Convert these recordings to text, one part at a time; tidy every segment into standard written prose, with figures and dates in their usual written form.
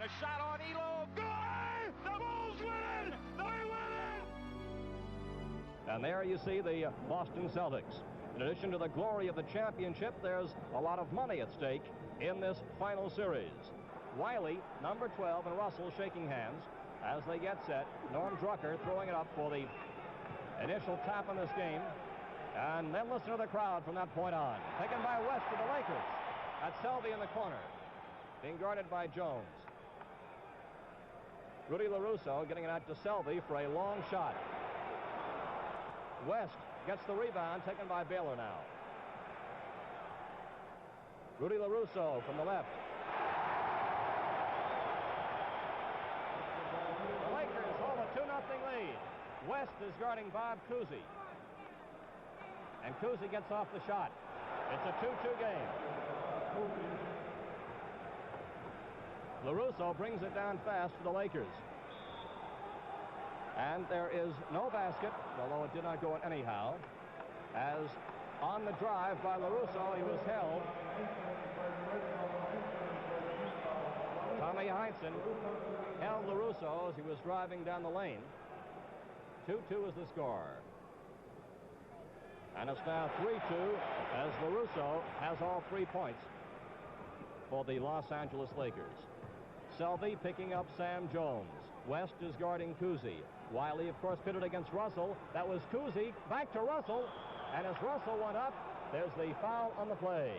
And a shot on Elo. Good! The Bulls win it! They win it! And there you see the Boston Celtics. In addition to the glory of the championship, there's a lot of money at stake in this final series. Wiley, number 12, and Russell shaking hands as they get set. Norm Drucker throwing it up for the initial tap in this game. And then listen to the crowd from that point on. Taken by West to the Lakers. That's Selvey in the corner, being guarded by Jones. Rudy LaRusso getting it out to Selvey for a long shot. West gets the rebound, taken by Baylor now. Rudy LaRusso from the left. The Lakers hold a 2-0 lead. West is guarding Bob Cousy. And Cousy gets off the shot. It's a 2-2 game. LaRusso brings it down fast for the Lakers. And there is no basket, although it did not go in anyhow, as on the drive by LaRusso, he was held. Tommy Heinsohn held LaRusso as he was driving down the lane. 2-2 is the score. And it's now 3-2 as LaRusso has all 3 points for the Los Angeles Lakers. Selvey picking up Sam Jones. West is guarding Cousy. Wiley, of course, pitted against Russell. That was Cousy. Back to Russell. And as Russell went up, there's the foul on the play.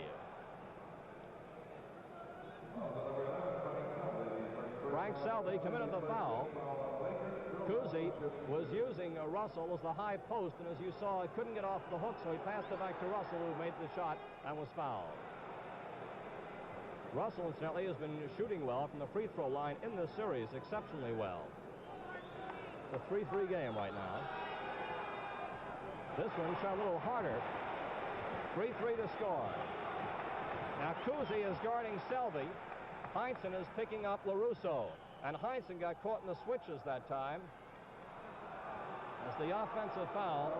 Frank Selvey committed the foul. Cousy was using Russell as the high post, and as you saw, it couldn't get off the hook, so he passed it back to Russell, who made the shot and was fouled. Russell, incidentally, has been shooting well from the free throw line in this series, exceptionally well. It's a 3-3 game right now. This one shot a little harder. 3-3 to score. Now Cousy is guarding Selvey. Heinsohn is picking up LaRusso. And Heinsohn got caught in the switches that time. It's the offensive foul.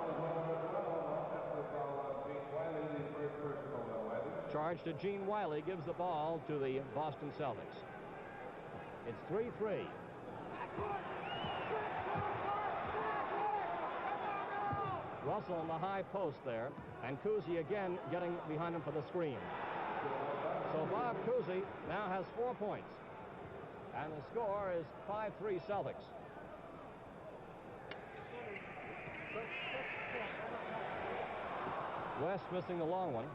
Charge to Gene Wiley, gives the ball to the Boston Celtics. It's 3-3. Russell on the high post there, and Cousy again getting behind him for the screen. So Bob Cousy now has 4 points, and the score is 5-3 Celtics. West missing the long one.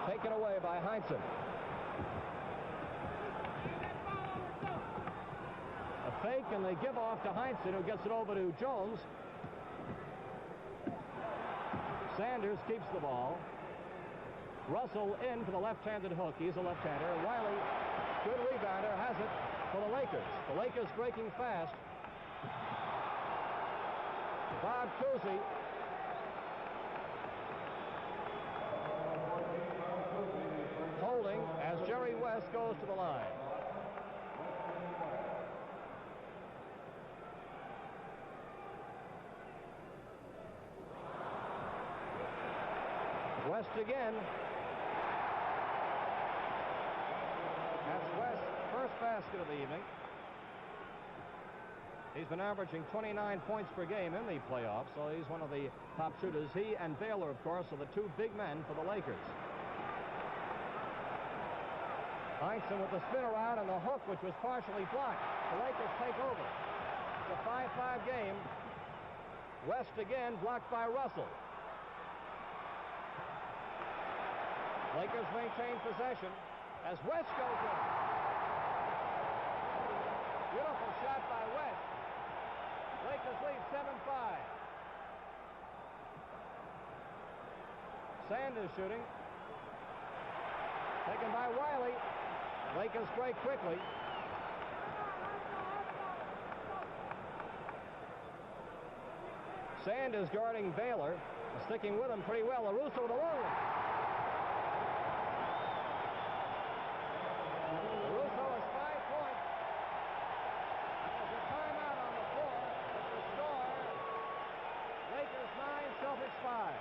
Taken away by Heinsohn. A fake, and they give off to Heinsohn, who gets it over to Jones. Sanders keeps the ball. Russell in for the left-handed hook. He's a left-hander. Wiley, good rebounder, has it for the Lakers. The Lakers breaking fast. Bob Cousy. Holding as Jerry West goes to the line. West again. That's West's first basket of the evening. He's been averaging 29 points per game in the playoffs, so he's one of the top shooters. He and Baylor, of course, are the two big men for the Lakers. Heinsohn with the spin around and the hook, which was partially blocked. The Lakers take over. It's a 5-5 game. West again blocked by Russell. Lakers maintain possession as West goes in. Beautiful shot by West. Lakers lead 7-5. Sanders shooting. Taken by Wiley. Lakers break quickly. Sanders guarding Baylor. Sticking with him pretty well. LaRusso with a long one. LaRusso has 5 points. There's a timeout on the floor. It's the score. Lakers 9, Celtics 5.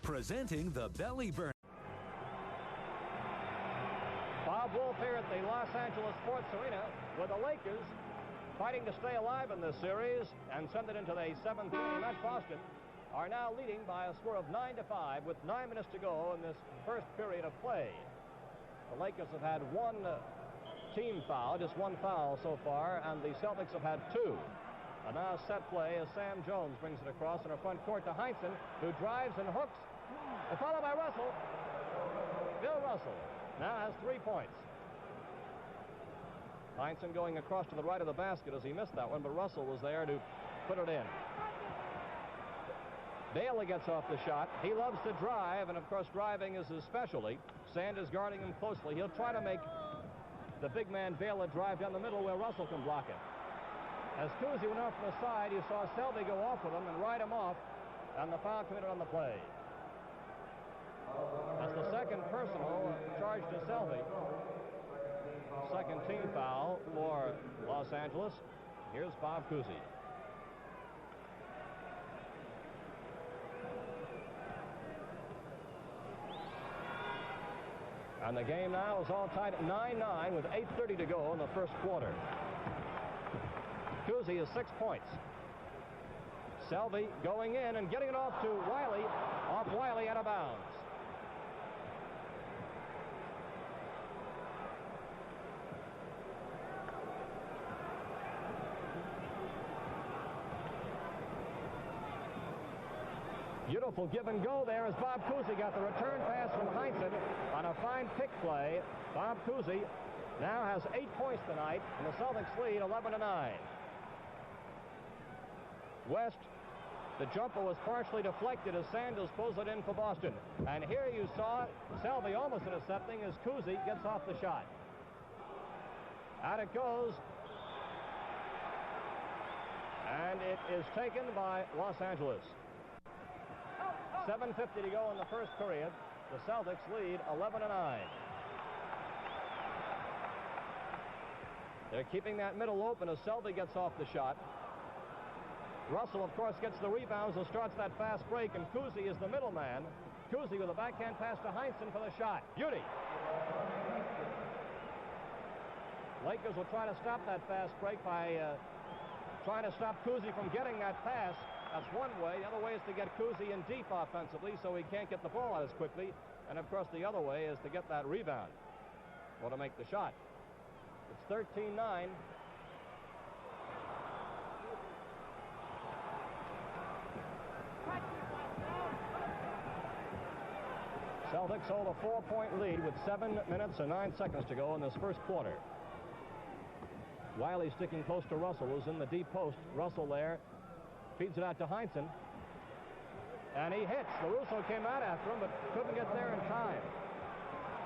Presenting the Belly Burner. Sports Arena with the Lakers fighting to stay alive in this series and send it into the seventh inning. At Boston are now leading by a score of 9-5 with 9 minutes to go in this first period of play. The Lakers have had one team foul, just one foul so far, and the Celtics have had two. And now set play as Sam Jones brings it across in the front court to Heinsohn, who drives and hooks, and followed by Russell. Bill Russell now has 3 points. Heinsohn going across to the right of the basket as he missed that one, but Russell was there to put it in. Bailey gets off the shot. He loves to drive, and of course driving is his specialty. Sanders guarding him closely. He'll try to make the big man Bailey drive down the middle where Russell can block it. As Cousy went off from the side, you saw Selby go off with him and ride him off, and the foul committed on the play. That's the second personal charge to Selby. Second team foul for Los Angeles. Here's Bob Cousy. And the game now is all tied at 9-9 with 8:30 to go in the first quarter. Cousy has 6 points. Selby going in and getting it off to Wiley. Off Wiley out of bounds. Beautiful give and go there as Bob Cousy got the return pass from Heinsohn on a fine pick play. Bob Cousy now has 8 points tonight, and the Celtics lead 11-9. West, the jumper was partially deflected as Sanders pulls it in for Boston. And here you saw Selby almost intercepting as Cousy gets off the shot. Out it goes. And it is taken by Los Angeles. 7:50 to go in the first period. The Celtics lead 11-9. They're keeping that middle open as Selby gets off the shot. Russell, of course, gets the rebounds and starts that fast break, and Cousy is the middleman. Cousy with a backhand pass to Heinsohn for the shot. Beauty. Lakers will try to stop that fast break by trying to stop Cousy from getting that pass. That's one way. The other way is to get Cousy in deep offensively so he can't get the ball out as quickly. And, of course, the other way is to get that rebound or to make the shot. It's 13-9. Celtics hold a 4-point lead with 7 minutes and 9 seconds to go in this first quarter. Wiley sticking close to Russell, who's in the deep post. Russell there. Feeds it out to Heinsohn. And he hits. LaRusso came out after him, but couldn't get there in time.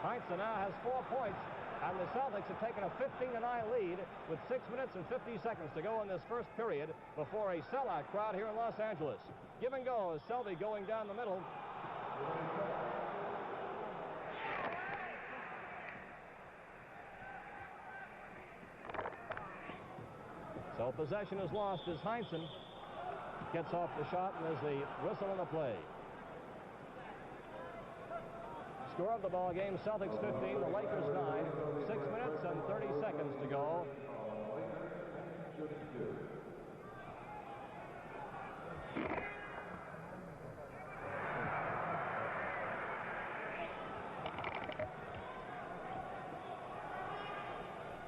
Heinsohn now has 4 points, and the Celtics have taken a 15-9 lead with 6 minutes and 50 seconds to go in this first period before a sellout crowd here in Los Angeles. Give and go as Selby going down the middle. So possession is lost as Heinsohn gets off the shot, and there's the whistle in the play. Score of the ball game, Celtics 15, the Lakers 9. 6 minutes and 30 seconds to go.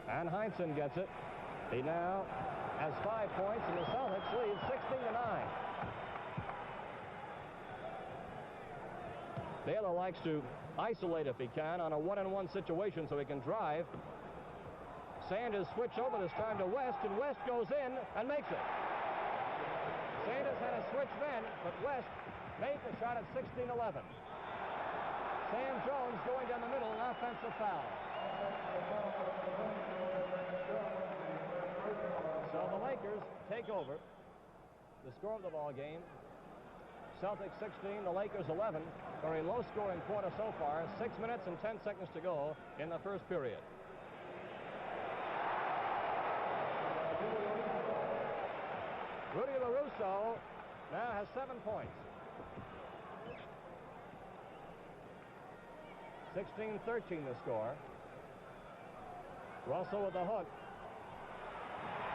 And Heinsohn gets it. He now has 5 points, and the Celtics lead 16-9. Baylor likes to isolate if he can on a one-on-one situation so he can drive. Sanders switch over this time to West, and West goes in and makes it. Sanders had a switch then, but West made the shot at 16-11. Sam Jones going down the middle, an offensive foul. So the Lakers take over. The score of the ball game, Celtics 16, the Lakers 11. Very low-scoring quarter so far. 6 minutes and 10 seconds to go in the first period. Rudy LaRusso now has 7 points. 16-13 the score. Russell with the hook.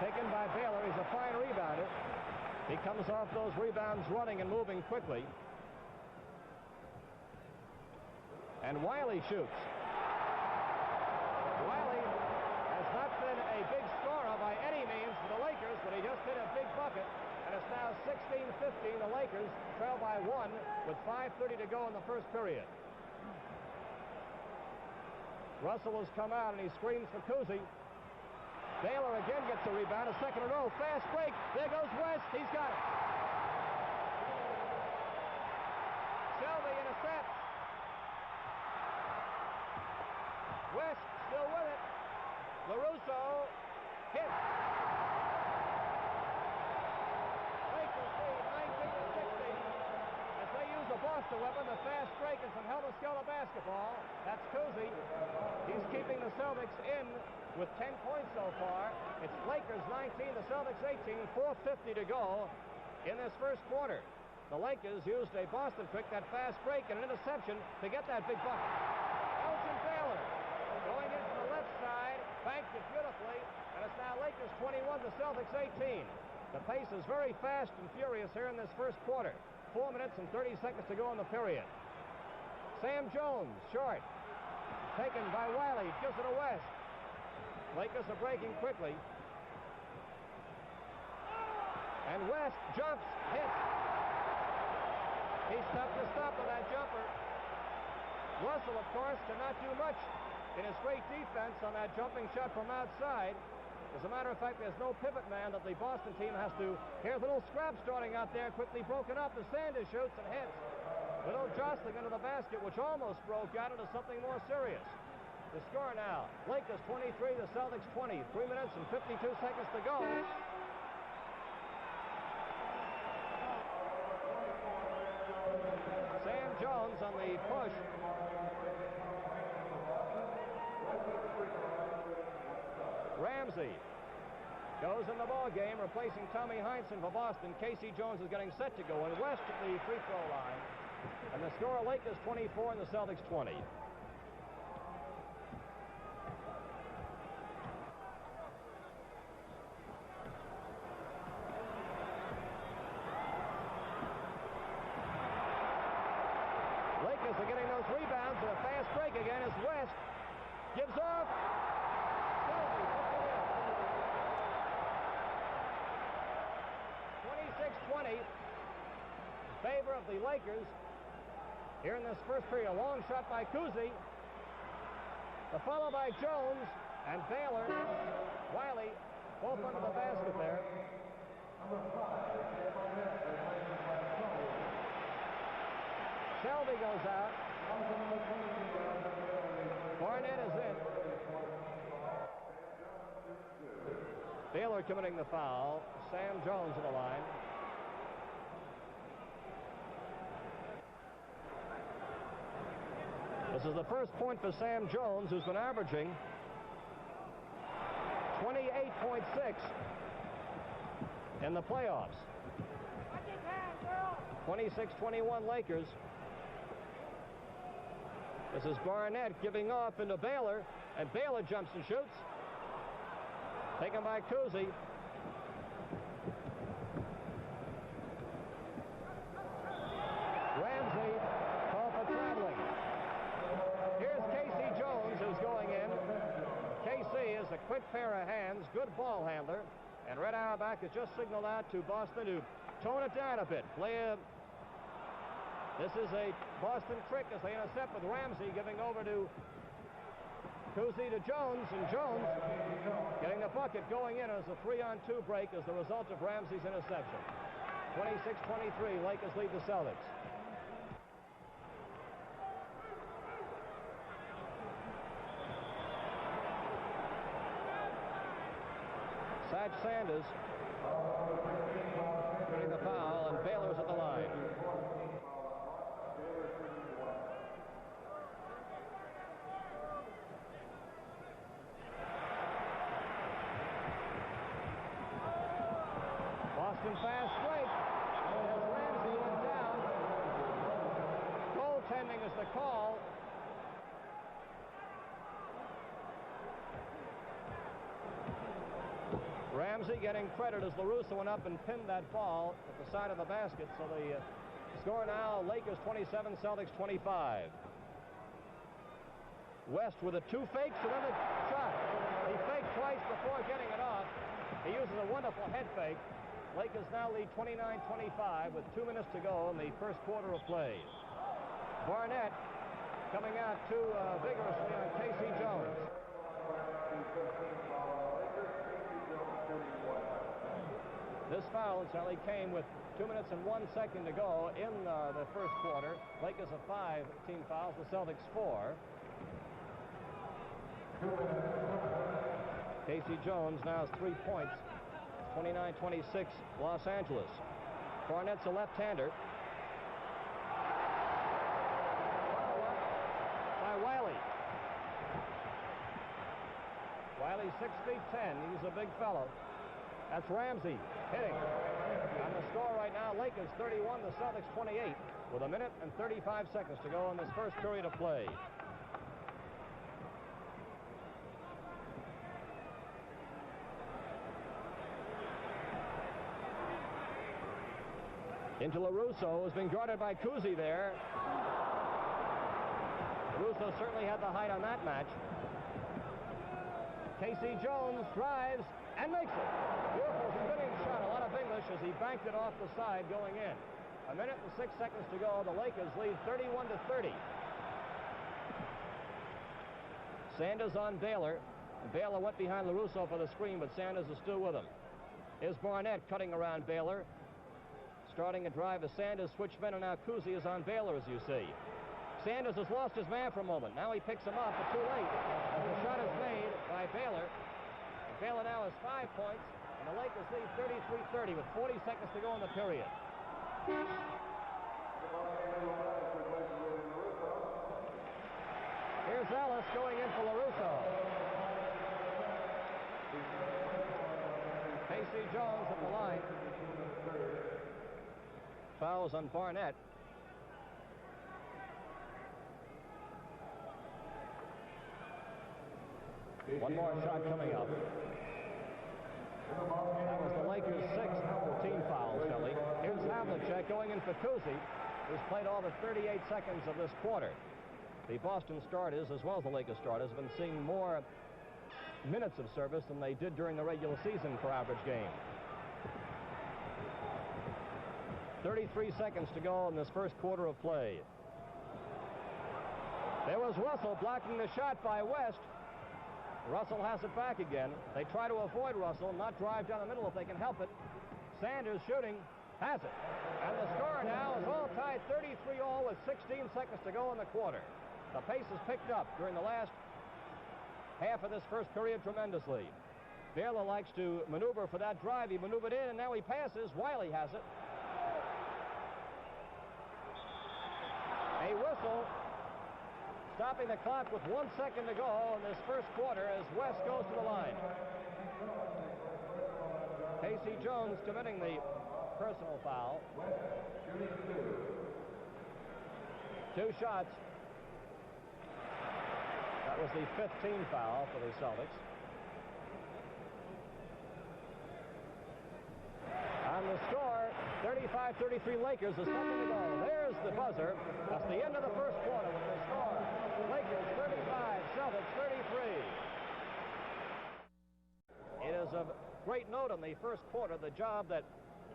Taken by Baylor. He's a fine rebounder. He comes off those rebounds running and moving quickly. And Wiley shoots. Wiley has not been a big scorer by any means for the Lakers, but he just hit a big bucket. And it's now 16-15. The Lakers trail by 1 with 5:30 to go in the first period. Russell has come out and he screams for Cousy. Baylor again gets a rebound, a second in a row. Fast break. There goes West. He's got it. Shelby intercepts. West still with it. LaRusso hits. Lakers lead 19-16 as they use a Boston weapon, the fast break and some Helmut-Skelter basketball. That's Cousy. He's keeping the Celtics in with 10 points so far. It's Lakers 19, the Celtics 18, 4:50 to go in this first quarter. The Lakers used a Boston trick, that fast break and an interception to get that big bucket. Elgin Baylor going in from the left side, banked it beautifully, and it's now Lakers 21, the Celtics 18. The pace is very fast and furious here in this first quarter. 4 minutes and 30 seconds to go in the period. Sam Jones, short. Taken by Wiley, gives it to West. Lakers are breaking quickly. And West jumps, hits. He's tough to stop with that jumper. Russell, of course, cannot do much in his great defense on that jumping shot from outside. As a matter of fact, there's no pivot man that the Boston team has to. Here's a little scrap starting out there, quickly broken up as Sanders shoots and hits. Little jostling into the basket, which almost broke out into something more serious. The score now, Lakers 23, the Celtics 20. 3 minutes and 52 seconds to go. Sam Jones on the push. Ramsey goes in the ball game, replacing Tommy Heinsohn for Boston. Casey Jones is getting set to go in. West at the free throw line. And the score, Lakers 24 and the Celtics 20. Lakers are getting those rebounds and a fast break again as West gives off. 26-20 in favor of the Lakers here in this first period. A long shot by Cousy. The follow by Jones and Baylor. Wiley both under the basket there. Shelby goes out. Barnett is in. Baylor committing the foul. Sam Jones on the line. This is the first point for Sam Jones, who's been averaging 28.6 in the playoffs. 26-21 Lakers. This is Barnett giving off into Baylor, and Baylor jumps and shoots. Taken by Cousy. Ramsey called for traveling. Here's Casey Jones, who's going in. Casey is a quick pair of hands, good ball handler, and Red Auerbach has just signaled out to Boston to tone it down a bit. This is a Boston trick as they intercept with Ramsey giving over to Cousy to Jones, and Jones getting the bucket going in as a 3-on-2 break as the result of Ramsey's interception. 26-23, Lakers lead the Celtics. Satch Sanders getting the foul, and Baylor's at the line. Boston fast break. As Ramsey went down. Goaltending is the call. Ramsey getting credit as LaRusso went up and pinned that ball at the side of the basket. So the score now, Lakers 27, Celtics 25. West with the two fakes and then the shot. He faked twice before getting it off. He uses a wonderful head fake. Lakers now lead 29-25 with 2 minutes to go in the first quarter of play. Barnett coming out too vigorously on Casey Jones. This foul incidentally came with 2 minutes and 1 second to go in the first quarter. Lakers have 5 team fouls, the Celtics 4. Casey Jones now has 3 points. 29-26 Los Angeles. Barnett's a left-hander. By Wiley. Wiley's 6'10". He's a big fellow. That's Ramsey hitting. On the score right now, Lakers 31, the Celtics 28, with 1 minute and 35 seconds to go in this first period of play. Into LaRusso, has been guarded by Cousy there. LaRusso certainly had the height on that match. Casey Jones drives and makes it. Beautiful spinning shot, a lot of English as he banked it off the side going in. 1 minute and 6 seconds to go. The Lakers lead 31-30. Sanders on Baylor. Baylor went behind LaRusso for the screen, but Sanders is still with him. Here's Barnett cutting around Baylor. Starting a drive as Sanders switched men, and now Cousy is on Baylor, as you see. Sanders has lost his man for a moment. Now he picks him up, but too late. The shot is made by Baylor. And Baylor now has 5 points, and the Lakers lead 33-30 with 40 seconds to go in the period. Here's Ellis going in for LaRusso. Casey Jones at the line. Fouls on Barnett. One more shot coming up. That was the Lakers' 6th team foul, Shelley. Here's Havlicek going in for Cousy, who's played all the 38 seconds of this quarter. The Boston starters, as well as the Lakers starters, have been seeing more minutes of service than they did during the regular season per average game. 33 seconds to go in this first quarter of play. There was Russell blocking the shot by West. Russell has it back again. They try to avoid Russell, not drive down the middle if they can help it. Sanders shooting, has it. And the score now is all tied 33-all with 16 seconds to go in the quarter. The pace has picked up during the last half of this first period tremendously. Baylor likes to maneuver for that drive. He maneuvered in, and now he passes. Wiley has it. A whistle stopping the clock with 1 second to go in this first quarter as West goes to the line. Casey Jones committing the personal foul. 2 shots. That was the 5th team foul for the Celtics. On the score, 35-33 Lakers, a second to go. There's the buzzer. That's the end of the first quarter with the score. Lakers 35, Celtics 33. It is of great note in the first quarter, the job that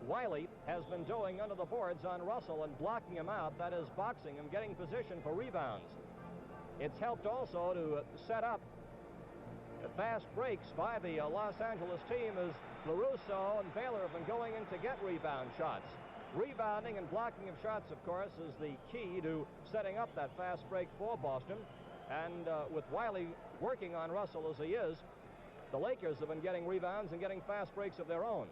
Wiley has been doing under the boards on Russell and blocking him out. That is boxing him, getting position for rebounds. It's helped also to set up fast breaks by the Los Angeles team as LaRusso and Baylor have been going in to get rebound shots. Rebounding and blocking of shots, of course, is the key to setting up that fast break for Boston. And with Wiley working on Russell as he is, the Lakers have been getting rebounds and getting fast breaks of their own.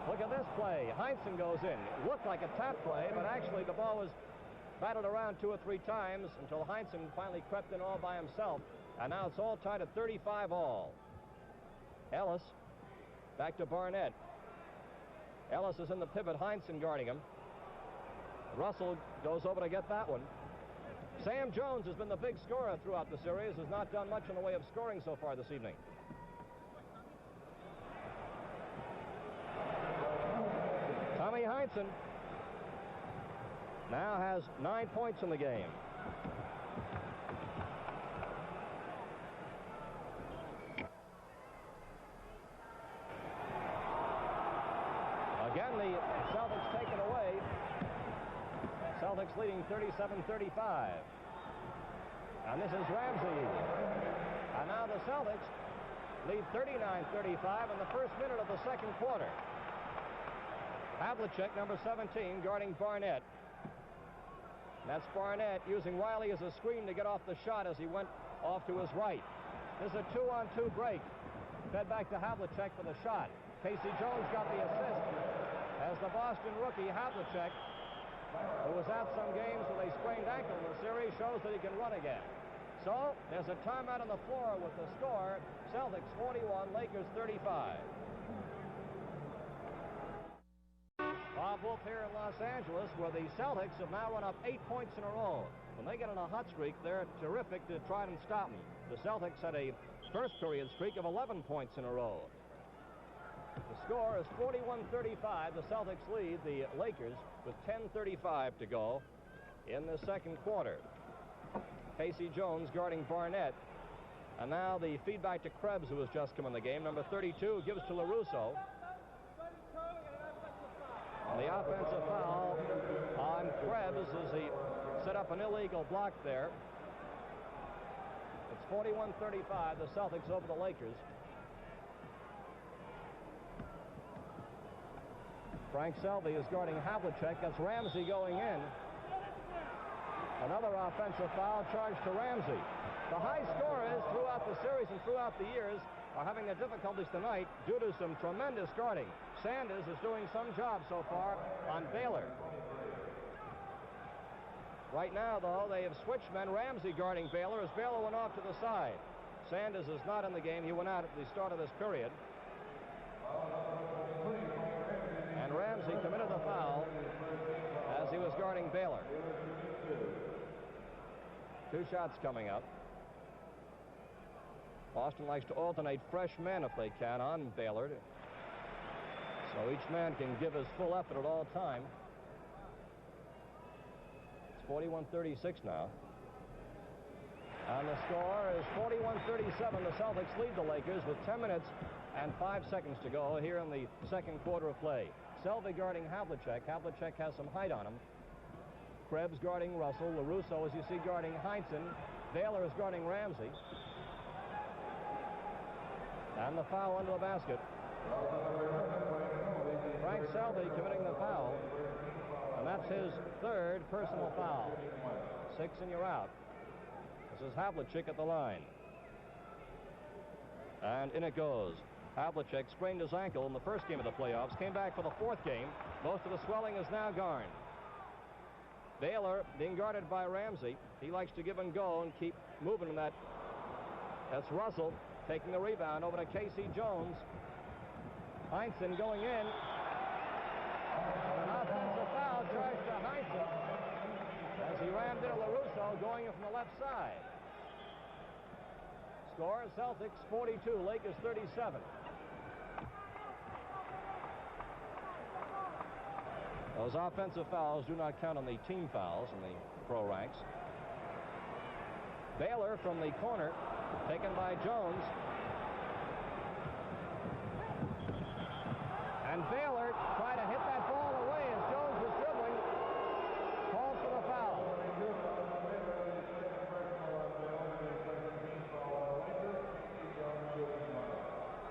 Look at this play. Heinsohn goes in. It looked like a tap play, but actually the ball was battled around 2 or 3 times until Heinsohn finally crept in all by himself. And now it's all tied at 35-all. Ellis back to Barnett. Ellis is in the pivot. Heinsohn guarding him. Russell goes over to get that one. Sam Jones has been the big scorer throughout the series. Has not done much in the way of scoring so far this evening. Tommy Heinsohn now has 9 points in the game. Again, the Celtics taken away. Celtics leading 37-35. And this is Ramsey. And now the Celtics lead 39-35 in the first minute of the second quarter. Havlicek, number 17, guarding Barnett. That's Barnett using Wiley as a screen to get off the shot as he went off to his right. This is a 2-on-2 break. Fed back to Havlicek for the shot. Casey Jones got the assist as the Boston rookie Havlicek, who was out some games with a sprained ankle in the series, shows that he can run again. So there's a timeout on the floor with the score, Celtics 41, Lakers 35. Bob Wolf here in Los Angeles, where the Celtics have now run up 8 points in a row. When they get on a hot streak, they're terrific to try and stop them. The Celtics had a first period streak of 11 points in a row. The score is 41-35. The Celtics lead the Lakers with 10:35 to go in the second quarter. Casey Jones guarding Barnett. And now the feedback to Krebs, who has just come in the game. Number 32 gives to LaRusso. And the offensive foul on Krebs as he set up an illegal block there. It's 41-35, the Celtics over the Lakers. Frank Selby is guarding Havlicek. That's Ramsey going in. Another offensive foul charged to Ramsey. The high scorers throughout the series and throughout the years are having their difficulties tonight due to some tremendous guarding. Sanders is doing some job so far on Baylor. Right now, though, they have switched men. Ramsey guarding Baylor as Baylor went off to the side. Sanders is not in the game. He went out at the start of this period. And Ramsey committed the foul as he was guarding Baylor. 2 shots coming up. Boston likes to alternate fresh men if they can on Baylor, so each man can give his full effort at all time. It's 41-36 now. And the score is 41-37. The Celtics lead the Lakers with 10 minutes and 5 seconds to go here in the second quarter of play. Selby guarding Havlicek. Havlicek has some height on him. Krebs guarding Russell. LaRusso, as you see, guarding Heinsohn. Baylor is guarding Ramsey. And the foul under the basket. Frank Selby committing the foul. And that's his 3rd personal foul. 6 and you're out. This is Havlicek at the line. And in it goes. Havlicek sprained his ankle in the first game of the playoffs. Came back for the 4th game. Most of the swelling is now gone. Baylor being guarded by Ramsey. He likes to give and go and keep moving in that. That's Russell taking the rebound over to Casey Jones. Heinsohn going in. An offensive foul charged to Heinsohn as he rammed into LaRusso going in from the left side. Score, Celtics 42, Lakers 37. Those offensive fouls do not count on the team fouls in the pro ranks. Baylor from the corner, taken by Jones. And Baylor tried to hit that ball away as Jones was dribbling. Called for the foul.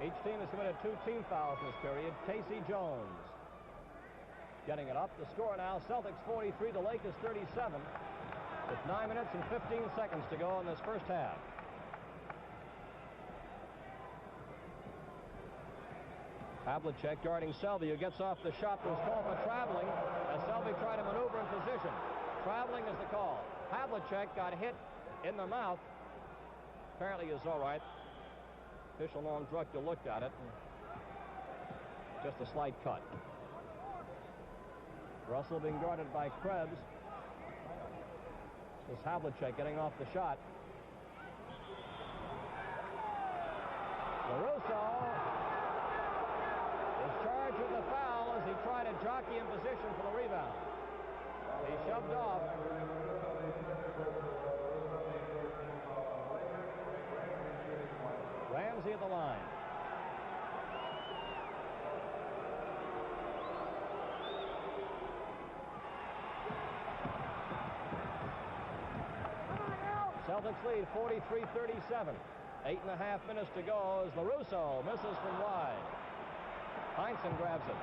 Each team has committed 2 team fouls in this period. Casey Jones getting it up. The score now, Celtics 43, the Lakers 37, with 9 minutes and 15 seconds to go in this first half. Havlicek guarding Selby, who gets off the shot. There was call for traveling as Selby tried to maneuver in position. Traveling is the call. Havlicek got hit in the mouth. Apparently is all right. Official Norm Drucker looked at it. Just a slight cut. Russell being guarded by Krebs. This is Havlicek getting off the shot. LaRusso is charged with the foul as he tried to jock jockey in position for the rebound. He shoved off. Ramsey at the line. Celtics lead 43-37. 8.5 minutes to go as LaRusso misses from wide. Heinsohn grabs it.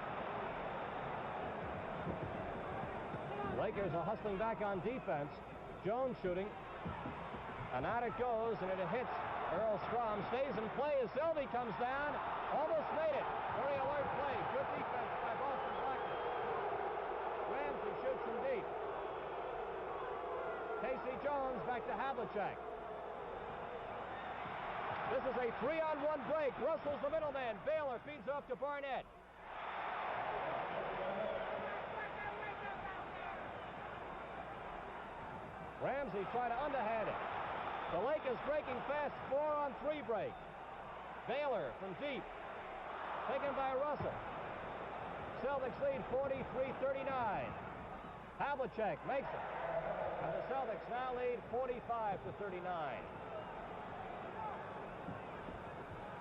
Lakers are hustling back on defense. Jones shooting. And out it goes, and it hits Earl Strom. Stays in play as Sylvie comes down. Almost made it. Very alert play. Good defense by Boston Blackman. Ramsey shoots from deep. Casey Jones back to Havlicek. This is a 3-on-1 break. Russell's the middleman. Baylor feeds off to Barnett. Ramsey trying to underhand it. The Lakers breaking fast. 4-on-3 break. Baylor from deep. Taken by Russell. Celtics lead 43-39. Havlicek makes it. And the Celtics now lead 45-39.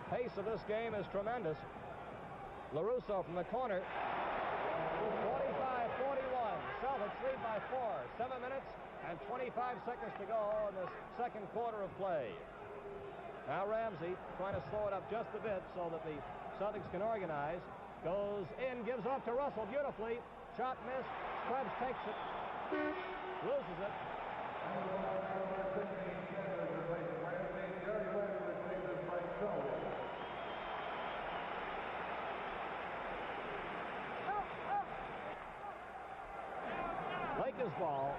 Pace of this game is tremendous. LaRusso from the corner. 45-41. Celtics lead by 4. 7 minutes and 25 seconds to go in this second quarter of play. Now Ramsey trying to slow it up just a bit so that the Celtics can organize. Goes in, gives off to Russell beautifully. Shot missed. Krebs takes it. Loses it. Lakers ball.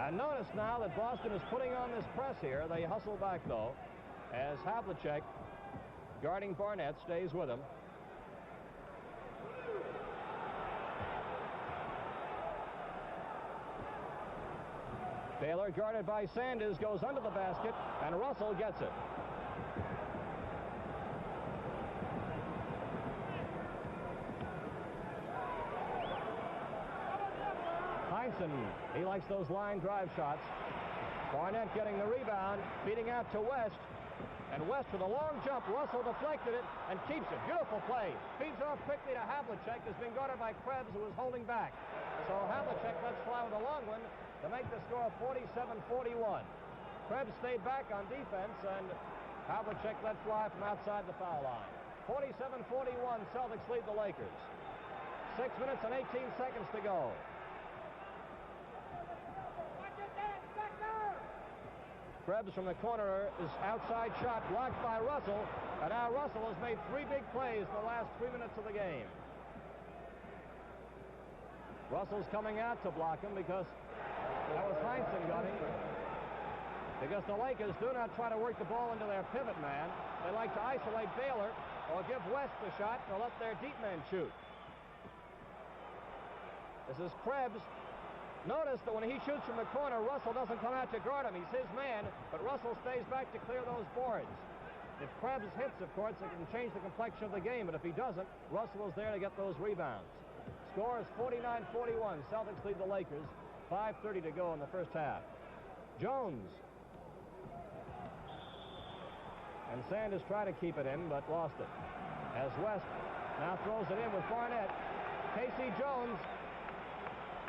And notice now that Boston is putting on this press here. They hustle back, though, as Havlicek, guarding Barnett, stays with him. Baylor, guarded by Sanders, goes under the basket, and Russell gets it. Heinsohn, he likes those line drive shots. Barnett getting the rebound, feeding out to West. And West with a long jump. Russell deflected it and keeps it. Beautiful play. Feeds off quickly to Havlicek, who's been guarded by Krebs, who was holding back. So Havlicek lets fly with a long one to make the score 47-41. Krebs stayed back on defense, and Havlicek let fly from outside the foul line. 47-41, Celtics lead the Lakers. 6 minutes and 18 seconds to go. Krebs from the corner is outside shot blocked by Russell, and now Russell has made 3 big plays in the last 3 minutes of the game. Russell's coming out to block him because that was Heinsohn got him. Because the Lakers do not try to work the ball into their pivot man. They like to isolate Baylor or give West the shot or let their deep man shoot. This is Krebs. Notice that when he shoots from the corner, Russell doesn't come out to guard him. He's his man, but Russell stays back to clear those boards. If Krebs hits, of course, it can change the complexion of the game, but if he doesn't, Russell is there to get those rebounds. Score is 49-41. Celtics lead the Lakers. 5:30 to go in the first half. Jones. And Sanders tried to keep it in, but lost it. As West now throws it in with Barnett. Casey Jones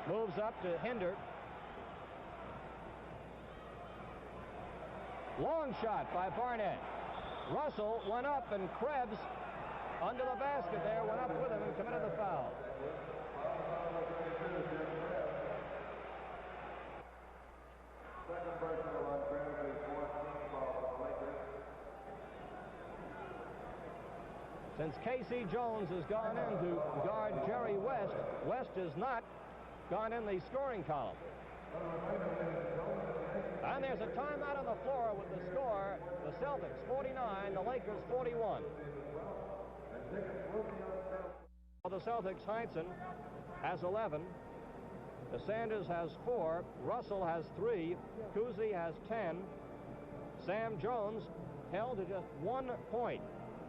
moves up to hinder. Long shot by Barnett. Russell went up, and Krebs, under the basket there, went up with him and committed the foul. Second personal on Krebs is 14 foul for the Lakers. Since Casey Jones has gone in to guard Jerry West, West has not gone in the scoring column. And there's a timeout on the floor with the score, the Celtics 49, the Lakers 41. For the Celtics, Heinsohn has 11. The Sanders has 4. Russell has 3. Cousy has 10. Sam Jones held to just 1 point.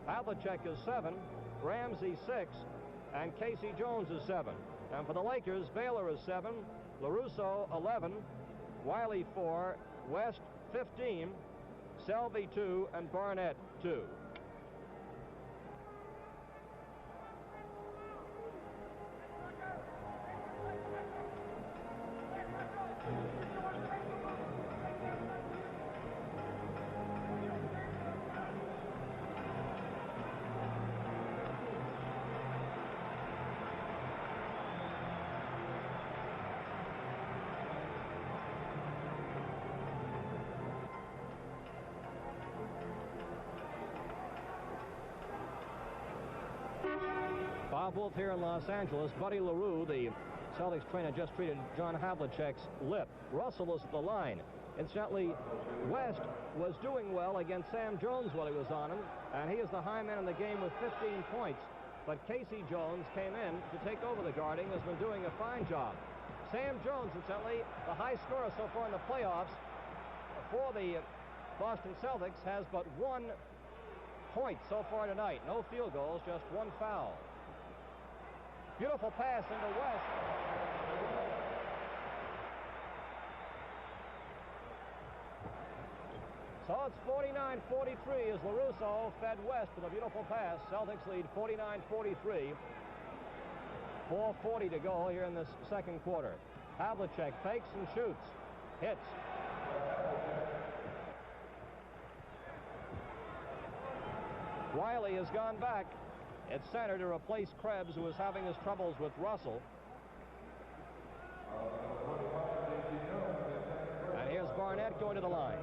Havlicek is 7, Ramsey 6, and Casey Jones is 7. And for the Lakers, Baylor is 7, LaRusso 11, Wiley 4, West 15, Selvey 2, and Barnett 2. Bob Wolf here in Los Angeles. Buddy LaRue, the Celtics trainer, just treated John Havlicek's lip. Russell is at the line. Incidentally, West was doing well against Sam Jones while he was on him, and he is the high man in the game with 15 points. But Casey Jones came in to take over the guarding, has been doing a fine job. Sam Jones, incidentally, the high scorer so far in the playoffs for the Boston Celtics, has but 1 point so far tonight. No field goals, just 1 foul. Beautiful pass into West. So it's 49-43 as LaRusso fed West with a beautiful pass. Celtics lead 49-43. 4:40 to go here in this second quarter. Havlicek fakes and shoots. Hits. Wiley has gone back. It's center to replace Krebs, who is having his troubles with Russell. And here's Barnett going to the line.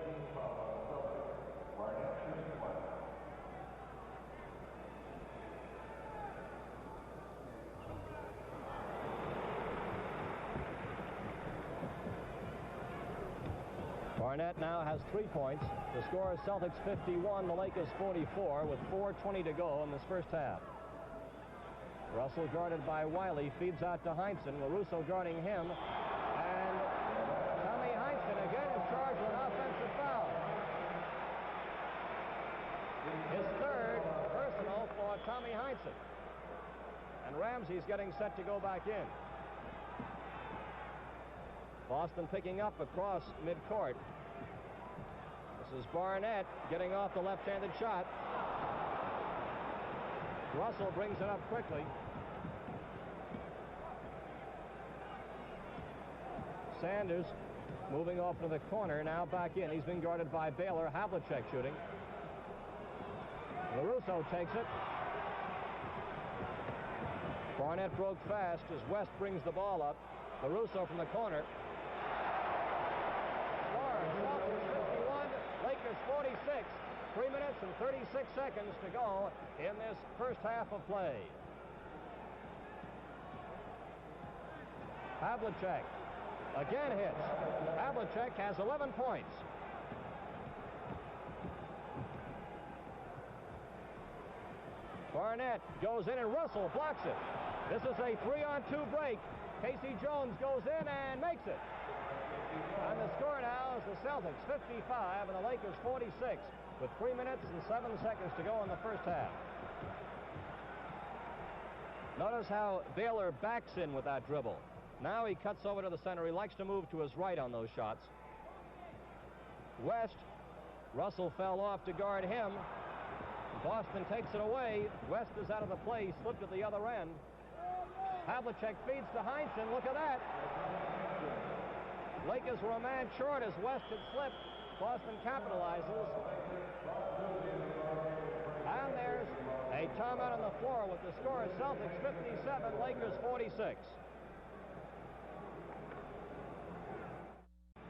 Barnett now has 3 points. The score is Celtics 51, the Lakers 44, with 4:20 to go in this first half. Russell guarded by Wiley, feeds out to Heinsohn. LaRusso guarding him. And Tommy Heinsohn again is charged with an offensive foul. His third personal for Tommy Heinsohn. And Ramsey's getting set to go back in. Boston picking up across midcourt. This is Barnett getting off the left-handed shot. Russell brings it up quickly. Sanders moving off to the corner, now back in. He's been guarded by Baylor. Havlicek shooting. LaRusso takes it. Barnett broke fast as West brings the ball up. LaRusso from the corner. Score, Celtics 51, Lakers 46. 3 minutes and 36 seconds to go in this first half of play. Havlicek again hits. Havlicek has 11 points. Barnett goes in and Russell blocks it. This is a 3-on-2 break. Casey Jones goes in and makes it. And the score now is the Celtics 55 and the Lakers 46. With 3 minutes and 7 seconds to go in the first half. Notice how Baylor backs in with that dribble. Now he cuts over to the center. He likes to move to his right on those shots. West. Russell fell off to guard him. Boston takes it away. West is out of the play. Slipped at the other end. Havlicek feeds to Heinsohn. Look at that. Lakers were a man short as West had slipped. Boston capitalizes. And there's a timeout on the floor with the score of Celtics 57, Lakers 46.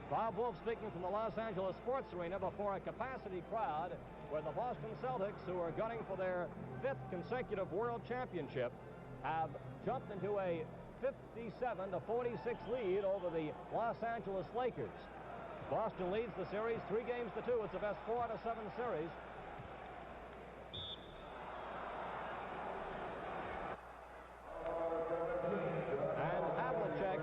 Bob Wolf speaking from the Los Angeles Sports Arena before a capacity crowd where the Boston Celtics, who are gunning for their 5th consecutive world championship, have jumped into a 57-46 lead over the Los Angeles Lakers. Boston leads the series 3-2. It's the best 4 out of 7 series. And Havlicek,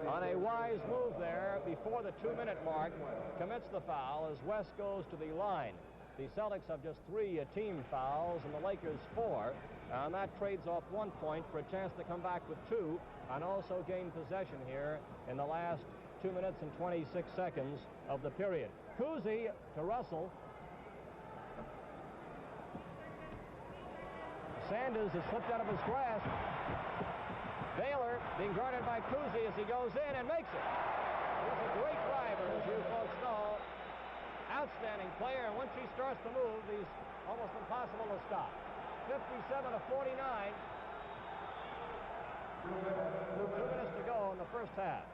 on a wise move there before the 2-minute mark, commits the foul as West goes to the line. The Celtics have just 3 team fouls and the Lakers 4, and that trades off 1 point for a chance to come back with 2 and also gain possession here in the last 2 minutes and 26 seconds of the period. Cousy to Russell. Sanders has slipped out of his grasp. Baylor being guarded by Cousy as he goes in and makes it. He's a great driver, as you folks know. Outstanding player, and once he starts to move, he's almost impossible to stop. 57-49. 2 minutes to go in the first half.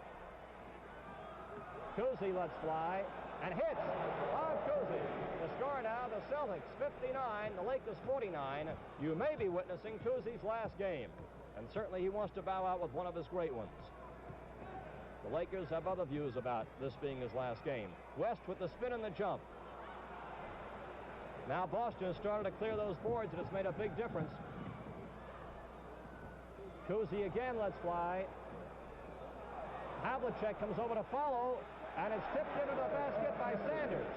Cousy lets fly and hits. Bob Cousy. The score now, the Celtics 59, the Lakers 49. You may be witnessing Cousy's last game, and certainly he wants to bow out with one of his great ones. The Lakers have other views about this being his last game. West with the spin and the jump. Now Boston has started to clear those boards, and it's made a big difference. Cousy again lets fly. Havlicek comes over to follow, and it's tipped into the basket by Sanders.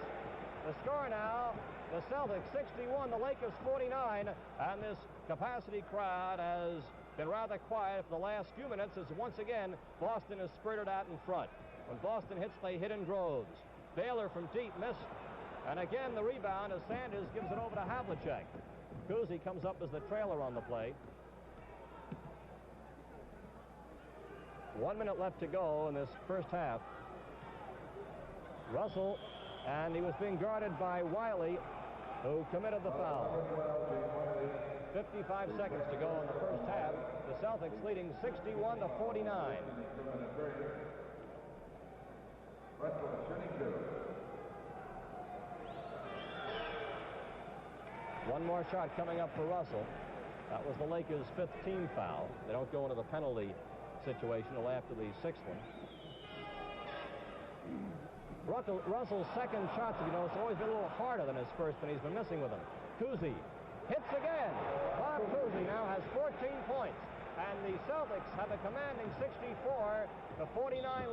The score now, the Celtics 61, the Lakers 49, and this capacity crowd has been rather quiet for the last few minutes as once again Boston is spurted out in front. When Boston hits, they hit in droves. Baylor from deep missed, and again the rebound as Sanders gives it over to Havlicek. Cousy comes up as the trailer on the play. 1 minute left to go in this first half. Russell, and he was being guarded by Wiley, who committed the foul. 55 seconds to go in the first half. The Celtics leading 61-49. One more shot coming up for Russell. That was the Lakers' 5th team foul. They don't go into the penalty situation until after the 6th one. Russell's second shots, if you notice, have always been a little harder than his first, but he's been missing with them. Cousy hits again. Bob Cousy now has 14 points, and the Celtics have a commanding 64-49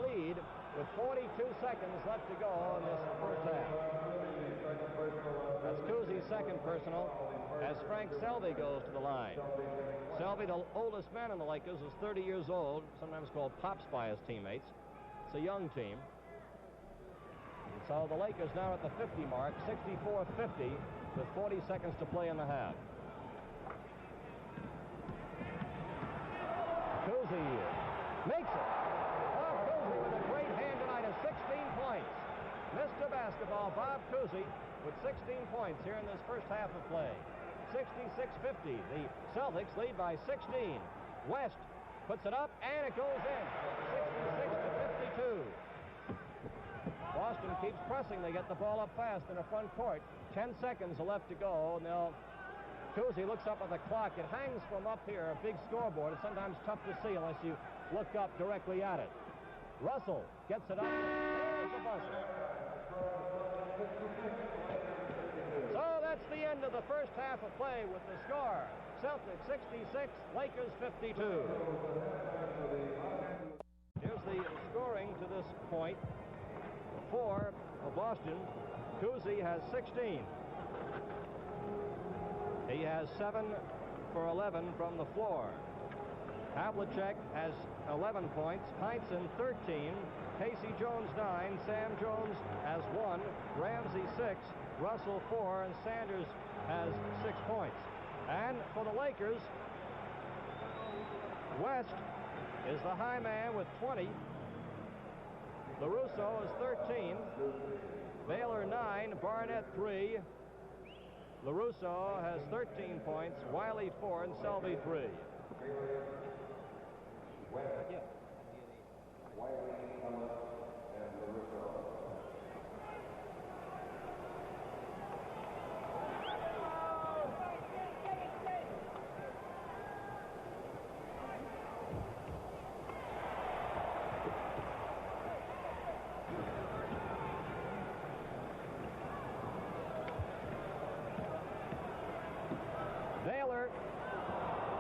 lead with 42 seconds left to go in this first half. That's Cousy's second personal as Frank Selby goes to the line. Selby, the oldest man in the Lakers, is 30 years old, sometimes called Pops by his teammates. It's a young team. So the Lakers now at the 50 mark, 64-50, with 40 seconds to play in the half. Cousy makes it. Bob Cousy with a great hand tonight has 16 points. Mr. Basketball, Bob Cousy with 16 points here in this first half of play. 66-50. The Celtics lead by 16. West puts it up, and it goes in. 66-52. Boston keeps pressing. They get the ball up fast in the front court. 10 seconds are left to go. Now, Cousy looks up at the clock. It hangs from up here, a big scoreboard. It's sometimes tough to see unless you look up directly at it. Russell gets it up. There's the buzzer. So that's the end of the first half of play with the score. Celtics 66, Lakers 52. Here's the scoring to this point. For Boston, Cousy has 16. He has 7 for 11 from the floor. Havlicek has 11 points, Heinsohn 13, Casey Jones 9, Sam Jones has 1, Ramsey 6, Russell 4, and Sanders has 6 points. And for the Lakers, West is the high man with 20. LaRusso is 13. Baylor 9, Barnett 3. LaRusso has 13 points, Wiley 4, and Selby 3. Yeah. Wiley, Ellis, and LaRusso. Baylor,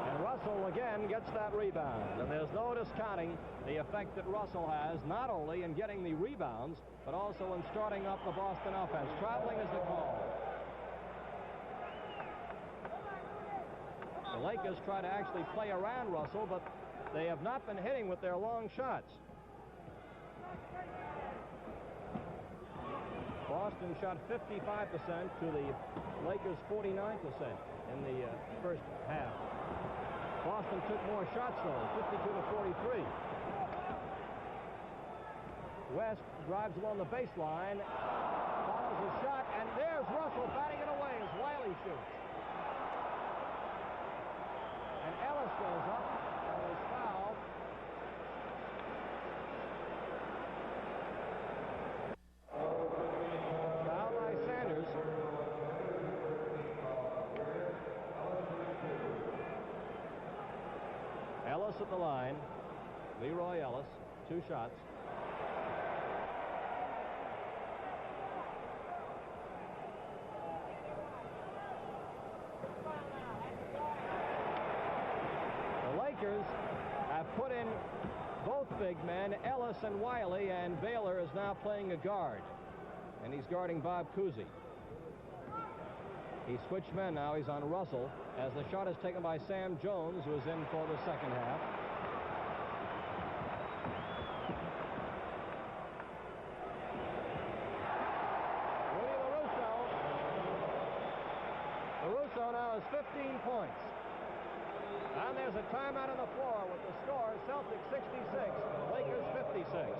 and Russell again gets that rebound, and there's no discounting the effect that Russell has, not only in getting the rebounds, but also in starting up the Boston offense. Traveling is the call. The Lakers try to actually play around Russell, but they have not been hitting with their long shots. Boston shot 55% to the Lakers 49% in the first half. Boston took more shots, though, 52 to 43. West drives along the baseline, follows a shot, and there's Russell batting it away as Wiley shoots. And Ellis goes up and was fouled. Fouled by Sanders. Ellis at the line. Leroy Ellis, 2 shots. Have put in both big men, Ellis and Wiley, and Baylor is now playing a guard, and he's guarding Bob Cousy. He switched men now. He's on Russell as the shot is taken by Sam Jones, who is in for the second half. Rudy LaRusso now has 15 points. And there's a timeout on the floor with the score, Celtics 66, Lakers 56.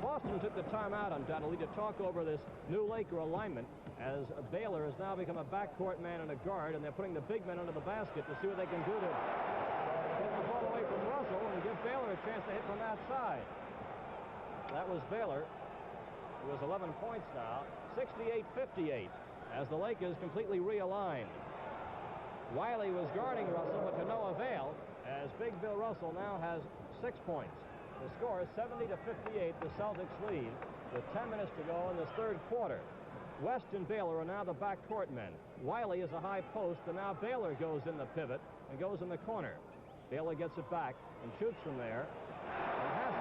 Boston took the timeout undoubtedly to talk over this new Laker alignment, as Baylor has now become a backcourt man and a guard, and they're putting the big men under the basket to see what they can do to get the ball away from Russell and give Baylor a chance to hit from outside. That was Baylor. It was 11 points now, 68-58, as the Lakers completely realigned. Wiley was guarding Russell, but to no avail, as Big Bill Russell now has 6 points. The score is 70-58, the Celtics lead, with 10 minutes to go in this third quarter. West and Baylor are now the backcourt men. Wiley is a high post, and now Baylor goes in the pivot and goes in the corner. Baylor gets it back and shoots from there, and has it.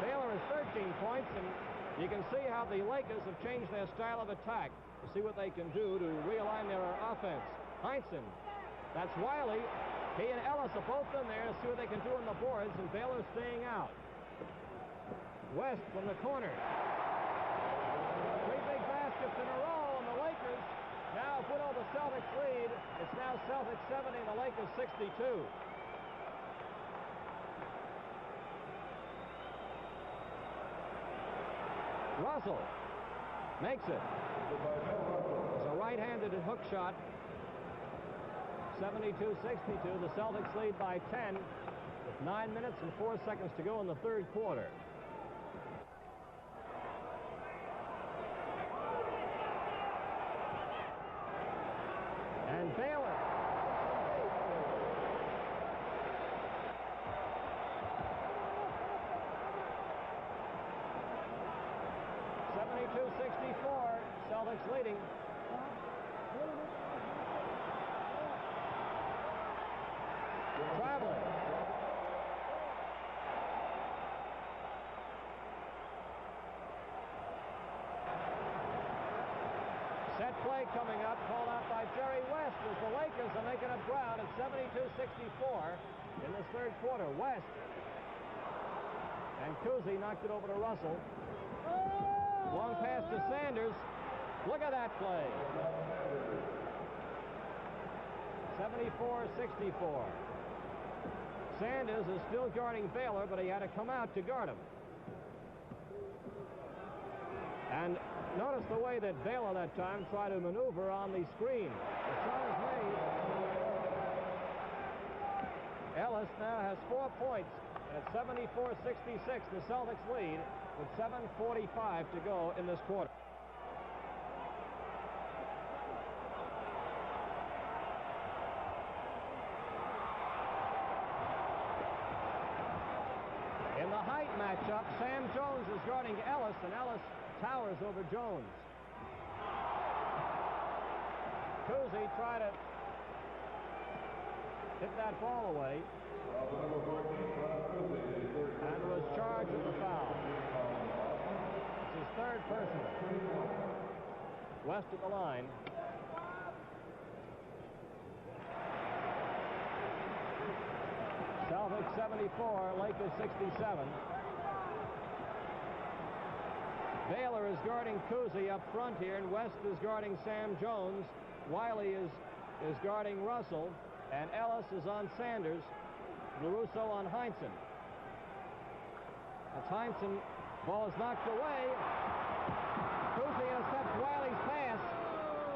Baylor has 13 points, and you can see how the Lakers have changed their style of attack to see what they can do to realign their offense. Heinsohn, that's Wiley. He and Ellis are both in there to see what they can do on the boards, and Baylor's staying out. West from the corner. 3 big baskets in a row, and the Lakers now put over the Celtics lead. It's now Celtics 70 and the Lakers 62. Russell makes it. It's a right-handed hook shot. 72-62. The Celtics lead by 10 with 9 minutes and 4 seconds to go in the third quarter. And Baylor. Celtics leading. Traveling. Set play coming up, called out by Jerry West as the Lakers are making up ground at 72-64 in this third quarter. West. And Cousy knocked it over to Russell. Long pass to Sanders. Look at that play. 74-64. Sanders is still guarding Baylor, but he had to come out to guard him. And notice the way that Baylor that time tried to maneuver on the screen. The shot is made. Ellis now has 4 points. And at 74-66, the Celtics lead with 7:45 to go in this quarter. In the height matchup, Sam Jones is guarding Ellis, and Ellis towers over Jones. Cousy tried to hit that ball away and was charged with a foul. West at the line. Celtics 74, Lakers 67. Baylor is guarding Cousy up front here, and West is guarding Sam Jones. Wiley is guarding Russell, and Ellis is on Sanders. LaRusso on Heinsohn. That's Heinsohn. Ball is knocked away. Cousy intercepts Wiley's pass.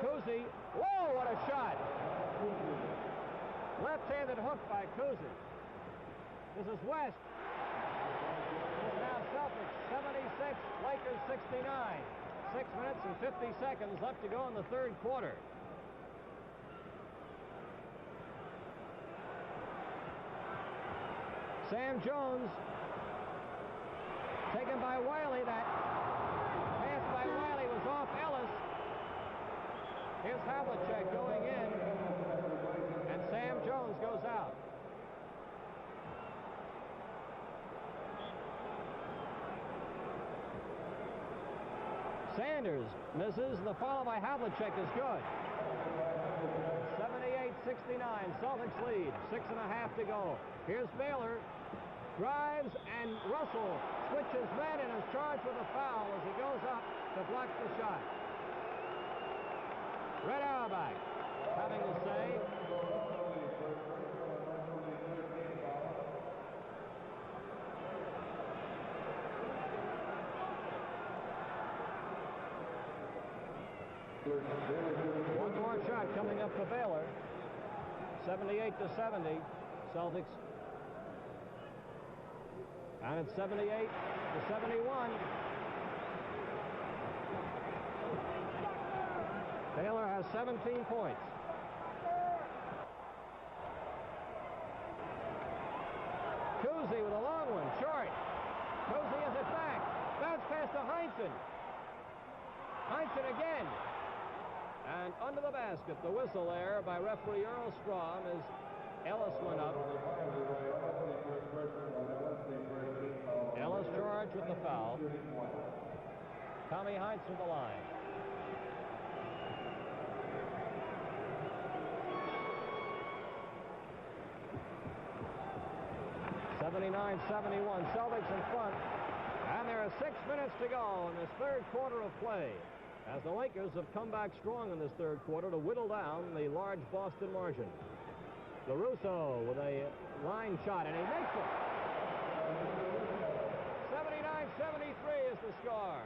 Cousy, whoa, what a shot! Left-handed hook by Cousy. This is West. It's now Celtics 76, Lakers 69. 6 minutes and 50 seconds left to go in the third quarter. Sam Jones taken by Wiley. That pass by Wiley was off Ellis. Here's Havlicek going in, and Sam Jones goes out. Sanders misses, and the follow by Havlicek is good. 78-69, Celtics lead. 6.5 to go. Here's Baylor. Drives, and Russell switches men and is charged with a foul as he goes up to block the shot. Red Auerbach having to say. One more shot coming up for Baylor. 78-70, Celtics. And it's 78-71. Baylor has 17 points. Cousy with a long one, short. Cousy has it back. Bounce pass to Heinsohn. Heinsohn again. And under the basket, the whistle there by referee Earl Strom as Ellis went up. Ellis charged with the foul. Tommy Heinsohn the line. (79-71), Celtics in front. And there are 6 minutes to go in this third quarter of play, as the Lakers have come back strong in this third quarter to whittle down the large Boston margin. LaRusso with a line shot, and he makes it. 79-73 is the score.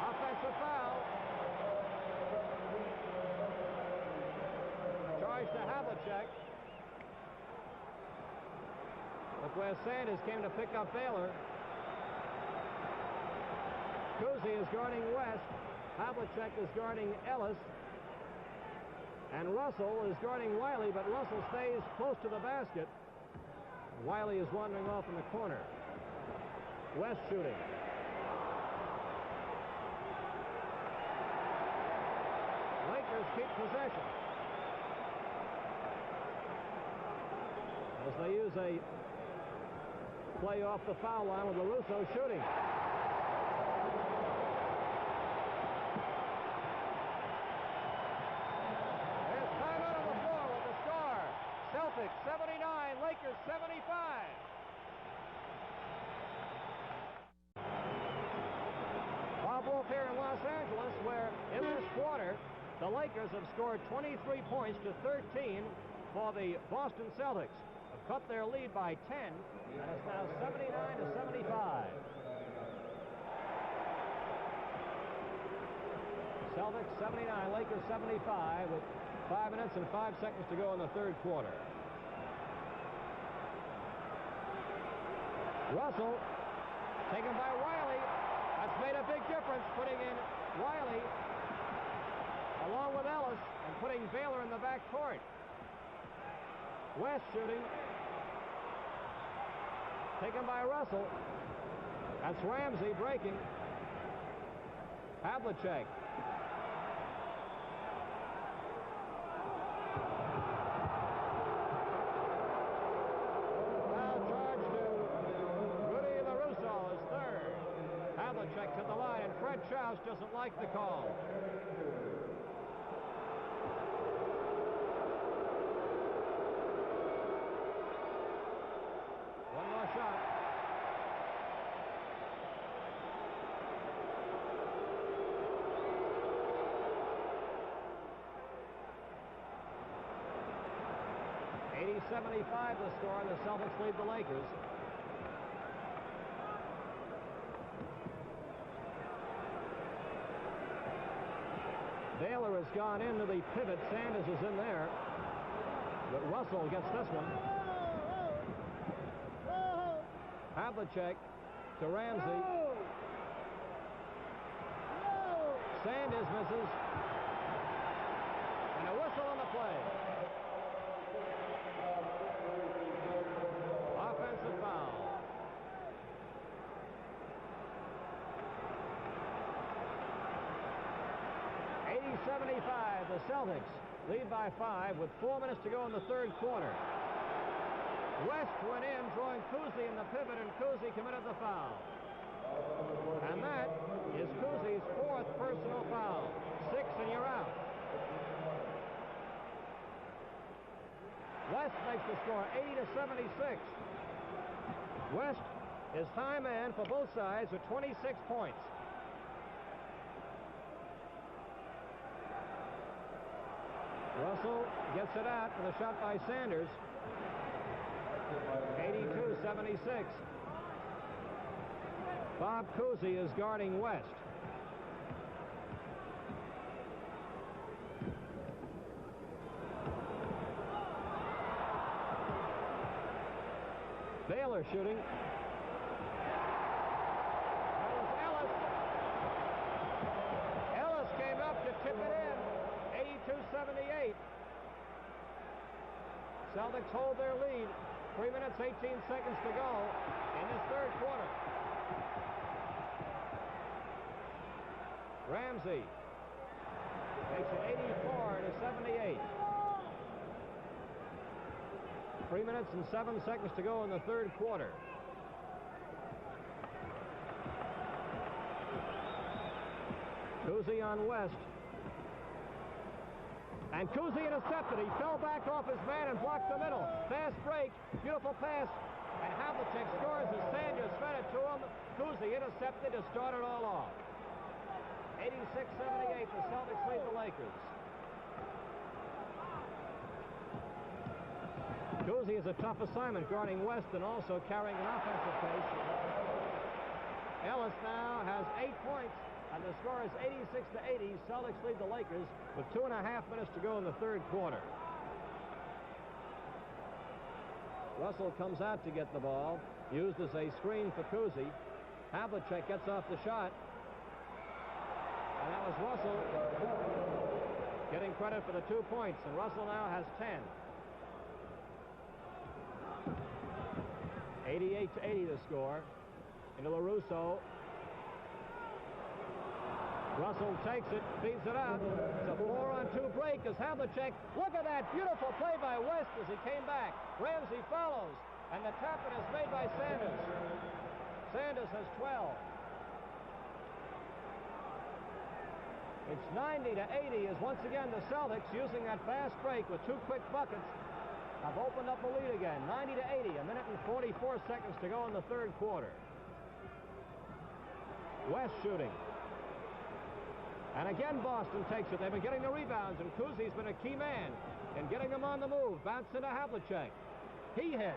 Offensive foul. Charge to Havlicek. Look where Sanders came to pick up Baylor. Cousy is guarding West. Havlicek is guarding Ellis. And Russell is guarding Wiley, but Russell stays close to the basket. Wiley is wandering off in the corner. West shooting. Lakers keep possession as they use a play off the foul line with LaRusso shooting. There's time out on the floor with the score. Celtics 79, Lakers 75. Bob Wolf here in Los Angeles, where in this quarter the Lakers have scored 23 points to 13 for the Boston Celtics. Have cut their lead by 10, and it's now 79-75. Celtics 79, Lakers 75, with 5 minutes and 5 seconds to go in the third quarter. Russell taken by Wiley. That's made a big difference, putting in Wiley along with Ellis and putting Baylor in the back court. West shooting. Taken by Russell. That's Ramsey breaking. Havlicek. Havlicek to the line, and Fred Schaus doesn't like the call. One more shot. .75 the score, and the Celtics lead the Lakers. Baylor has gone into the pivot. Sanders is in there. But Russell gets this one. Havlicek to Ramsey. Sanders misses. And a whistle on the play. Offensive foul. .75, the Celtics lead by 5 with 4 minutes to go in the third quarter. West went in, drawing Cousy in the pivot, and Cousy committed the foul. And that is Cousy's 4th personal foul. 6 and you're out. West makes the score 80-76. West is high man for both sides with 26 points. Russell gets it out with a shot by Sanders. 82-76. Bob Cousy is guarding West. Baylor shooting. That was Ellis. Ellis came up to tip it in. 82-78. Celtics hold their lead. 3 minutes, 18 seconds to go in this third quarter. Ramsey makes it 84-78. 3 minutes and 7 seconds to go in the third quarter. Cousy on West. And Cousy intercepted. He fell back off his man and blocked the middle. Fast break. Beautiful pass. And Havlicek scores as Sanders fed it to him. Cousy intercepted to start it all off. 86-78. The Celtics lead the Lakers. Cousy is a tough assignment guarding West and also carrying an offensive pace. Ellis now has 8 points. And the score is 86-80. Celtics lead the Lakers with 2.5 minutes to go in the third quarter. Russell comes out to get the ball, used as a screen for Cousy. Havlicek gets off the shot. And that was Russell getting credit for the 2 points. And Russell now has 10. 88-80 the score. Into LaRusso. Russell takes it, feeds it out. It's a 4-on-2 break as Havlicek. Look at that beautiful play by West as he came back. Ramsey follows, and the tap-in is made by Sanders. Sanders has 12. It's 90-80 as once again the Celtics, using that fast break with 2 quick buckets, have opened up a lead again. 90-80, a minute and 44 seconds to go in the third quarter. West shooting. And again, Boston takes it. They've been getting the rebounds, and Cousy's been a key man in getting them on the move. Bounce into Havlicek. He hits.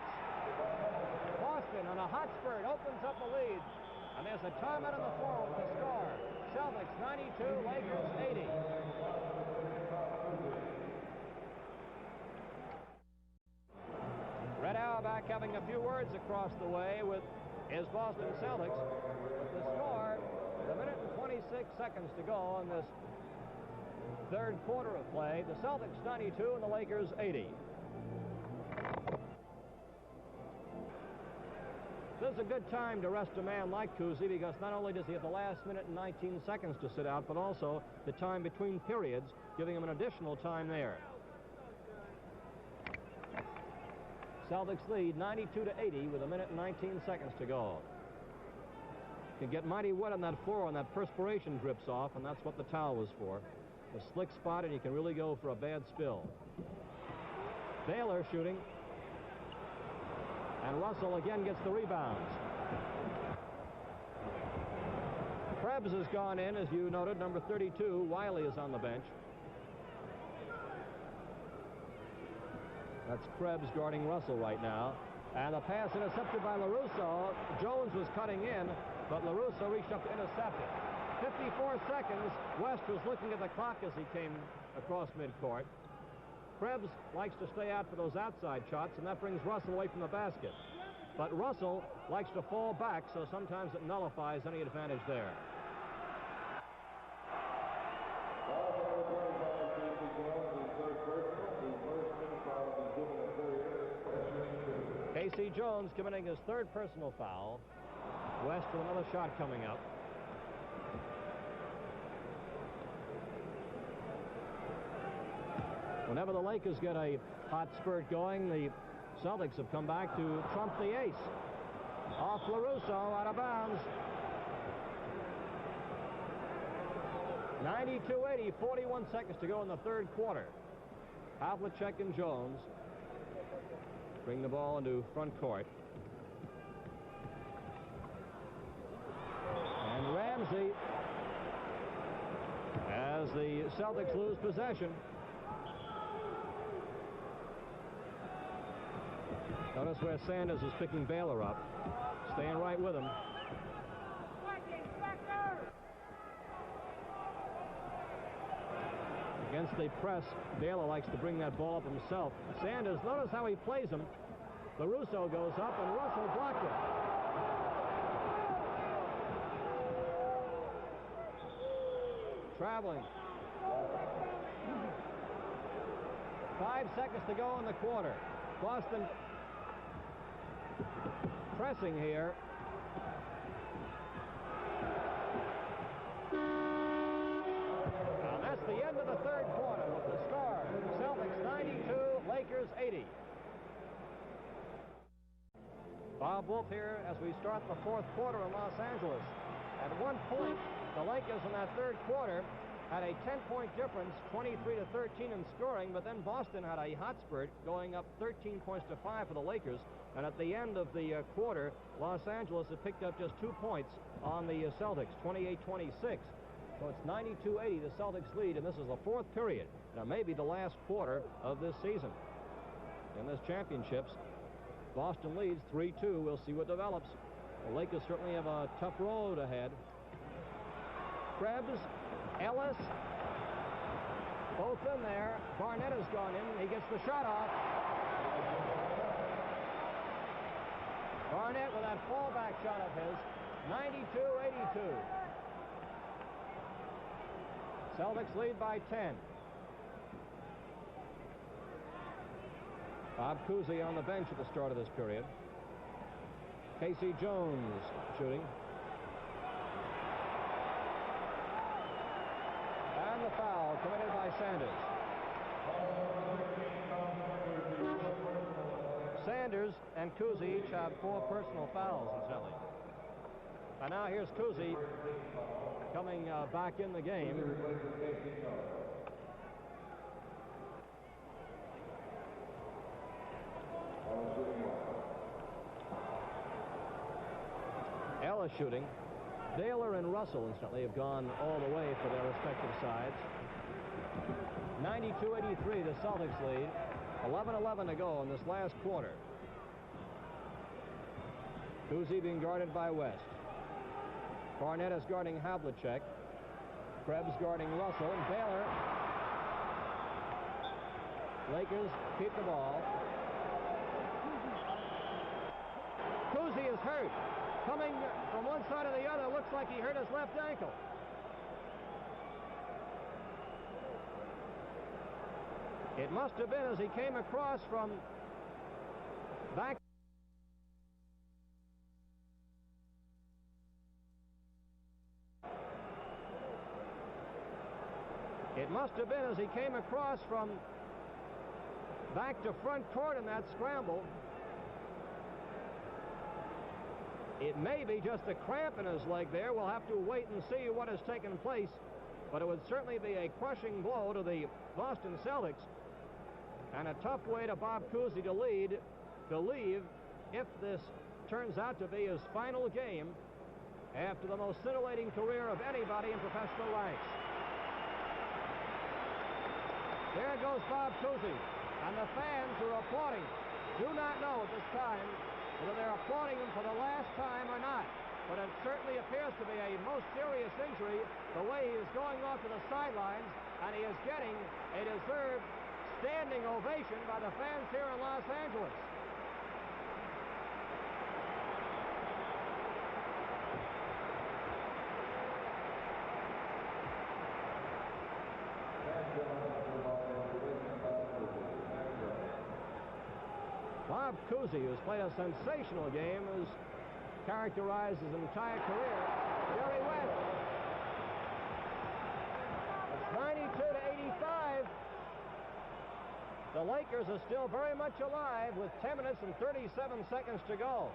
Boston, on a hot spurt, opens up a lead. And there's a timeout on the floor with a score. Celtics 92, Lakers 80. Red Auerbach having a few words across the way with his Boston Celtics. The score, a minute and 26 seconds to go in this third quarter of play. The Celtics 92 and the Lakers 80. This is a good time to rest a man like Cousy because not only does he have the last minute and 19 seconds to sit out, but also the time between periods, giving him an additional time there. Celtics lead 92-80 with a minute and 19 seconds to go. can get mighty wet on that floor, and that perspiration drips off, and that's what the towel was for. A slick spot, and you can really go for a bad spill. Baylor shooting. And Russell again gets the rebounds. Krebs has gone in, as you noted, number 32. Wiley is on the bench. That's Krebs guarding Russell right now. And the pass intercepted by LaRusso. Jones was cutting in, but LaRusso reached up to intercept it. 54 seconds. West was looking at the clock as he came across midcourt. Krebs likes to stay out for those outside shots, and that brings Russell away from the basket. But Russell likes to fall back, so sometimes it nullifies any advantage there. Casey Jones committing his third personal foul. West with another shot coming up. Whenever the Lakers get a hot spurt going, the Celtics have come back to trump the ace. Off LaRusso, out of bounds. 92-80, 41 seconds to go in the third quarter. Havlicek and Jones bring the ball into front court. And Ramsey, as the Celtics lose possession. Notice where Sanders is picking Baylor up. Staying right with him. Against the press, Baylor likes to bring that ball up himself. Sanders, notice how he plays him. LaRusso goes up, and Russell blocked it. Traveling. 5 seconds to go in the quarter. Boston pressing here. Now that's the end of the third quarter with the score. Celtics 92, Lakers 80. Bob Wolf here as we start the fourth quarter in Los Angeles. At one point, the Lakers in that third quarter had a 10-point difference, 23-13 in scoring, but then Boston had a hot spurt, going up 13 points to 5 for the Lakers. And at the end of the quarter, Los Angeles had picked up just 2 points on the Celtics, 28-26. So it's 92-80, the Celtics lead, and this is the fourth period. Now maybe the last quarter of this season. In this championships, Boston leads 3-2. We'll see what develops. The Lakers certainly have a tough road ahead. Krebs, Ellis, both in there. Barnett has gone in. He gets the shot off. Barnett with that fallback shot of his. 92-82. Celtics lead by 10. Bob Cousy on the bench at the start of this period. Casey Jones shooting. And the foul committed by Sanders. Sanders and Cousy each have 4 personal fouls, incidentally. And now here's Cousy coming back in the game. Ellis shooting. Baylor and Russell, incidentally, have gone all the way for their respective sides. 92-83, the Celtics lead. 11-11 to go in this last quarter. Cousy being guarded by West. Barnett is guarding Havlicek. Krebs guarding Russell. And Baylor. Lakers keep the ball. Cousy is hurt. Coming from one side or the other, looks like he hurt his left ankle. It must have been as he came across from back. It must have been as he came across from back to front court in that scramble. It may be just a cramp in his leg there. We'll have to wait and see what has taken place. But it would certainly be a crushing blow to the Boston Celtics and a tough way to Bob Cousy to leave if this turns out to be his final game after the most scintillating career of anybody in professional ranks. There goes Bob Cousy, and the fans who are applauding do not know at this time whether they're applauding him for the last time or not. But it certainly appears to be a most serious injury the way he is going off to the sidelines, and he is getting a deserved standing ovation by the fans here in Los Angeles. Bob Cousy, who's played a sensational game, has characterized his entire career. Jerry West. It's 92-85. The Lakers are still very much alive with 10 minutes and 37 seconds to go.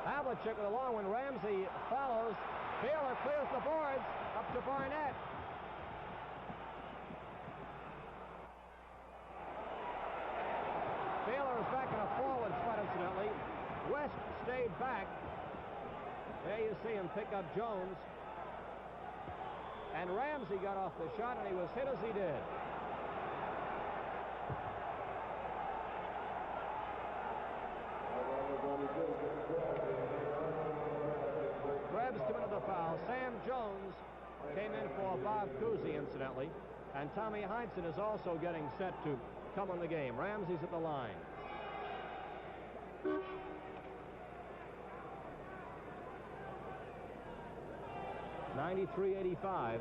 Havlicek with a long one. Ramsey follows. Baylor clears the boards up to Barnett. Baylor is back in a forward spot, incidentally. West stayed back. There you see him pick up Jones. And Ramsey got off the shot, and he was hit as he did. Krebs committed the foul. Sam Jones came in for Bob Cousy, incidentally. And Tommy Heinsohn is also getting set to come on the game. Ramsey's at the line. (93-85).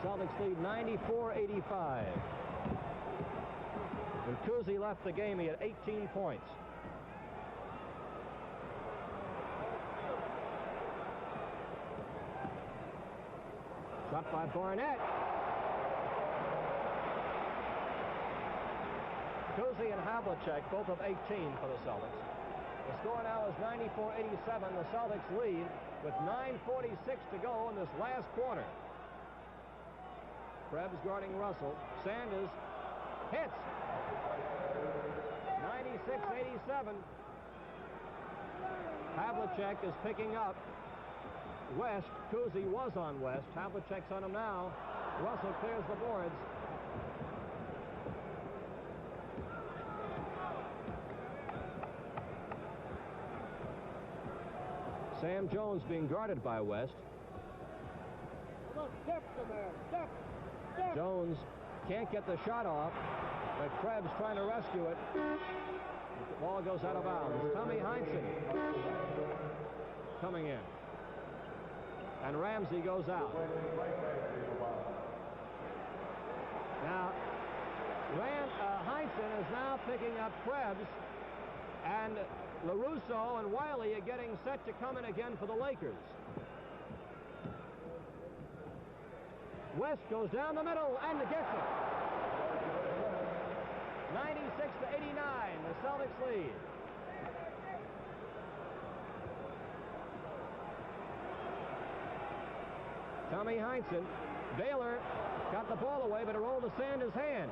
Celtics lead 94-85. When Cousy left the game, he had 18 points. Shot by Barnett. Cousy and Havlicek both of 18 for the Celtics. The score now is 94-87. The Celtics lead with 9:46 to go in this last quarter. Krebs guarding Russell. Sanders hits. 96-87. Havlicek is picking up West. Cousy was on West. Havlicek's on him now. Russell clears the boards. Sam Jones being guarded by West. Jones can't get the shot off, but Krebs trying to rescue it. The ball goes out of bounds. Tommy Heinsohn coming in. And Ramsey goes out. Now, Heinsohn is now picking up Krebs, and LaRusso and Wiley are getting set to come in again for the Lakers. West goes down the middle and gets it. 96-89, the Celtics lead. Tommy Heinsohn. Baylor got the ball away, but it rolled to Sanders' hand.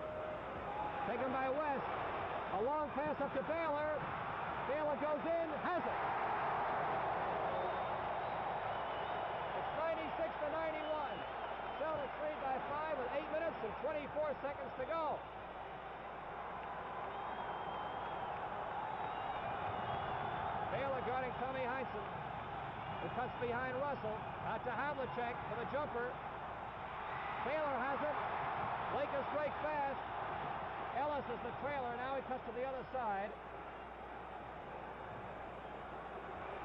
Taken by West. A long pass up to Baylor. Baylor goes in, has it. It's 96-91. Celtics lead by 5 with 8 minutes and 24 seconds to go. Baylor guarding Tommy Heinsohn, who cuts behind Russell. Out to Havlicek for the jumper. Baylor has it. Lakers break fast. Ellis is the trailer. Now he cuts to the other side.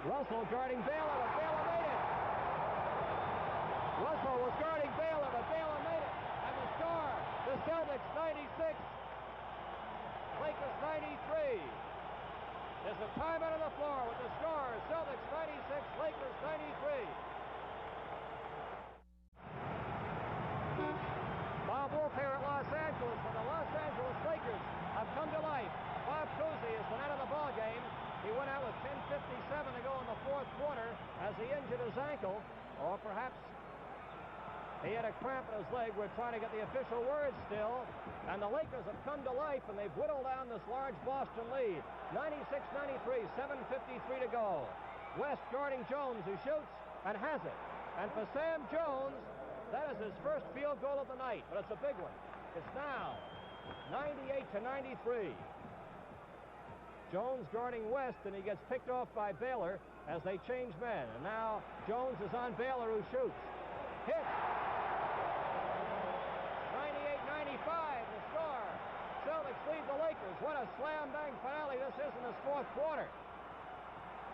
Russell guarding Baylor, but Baylor made it. Russell was guarding Baylor, but Baylor made it. And the score, the Celtics 96, Lakers 93. There's a timeout on the floor with the score, Celtics 96, Lakers 93. ankle, or perhaps he had a cramp in his leg. We're trying to get the official word still. And the Lakers have come to life, and they've whittled down this large Boston lead. 96-93, 7:53 to go. West guarding Jones, who shoots and has it. And for Sam Jones, that is his first field goal of the night, but it's a big one. It's now 98-93. Jones guarding West, and he gets picked off by Baylor as they change men. And now Jones is on Baylor, who shoots. Hits. 98-95, the score. Celtics lead the Lakers. What a slam-bang finale this is in this fourth quarter.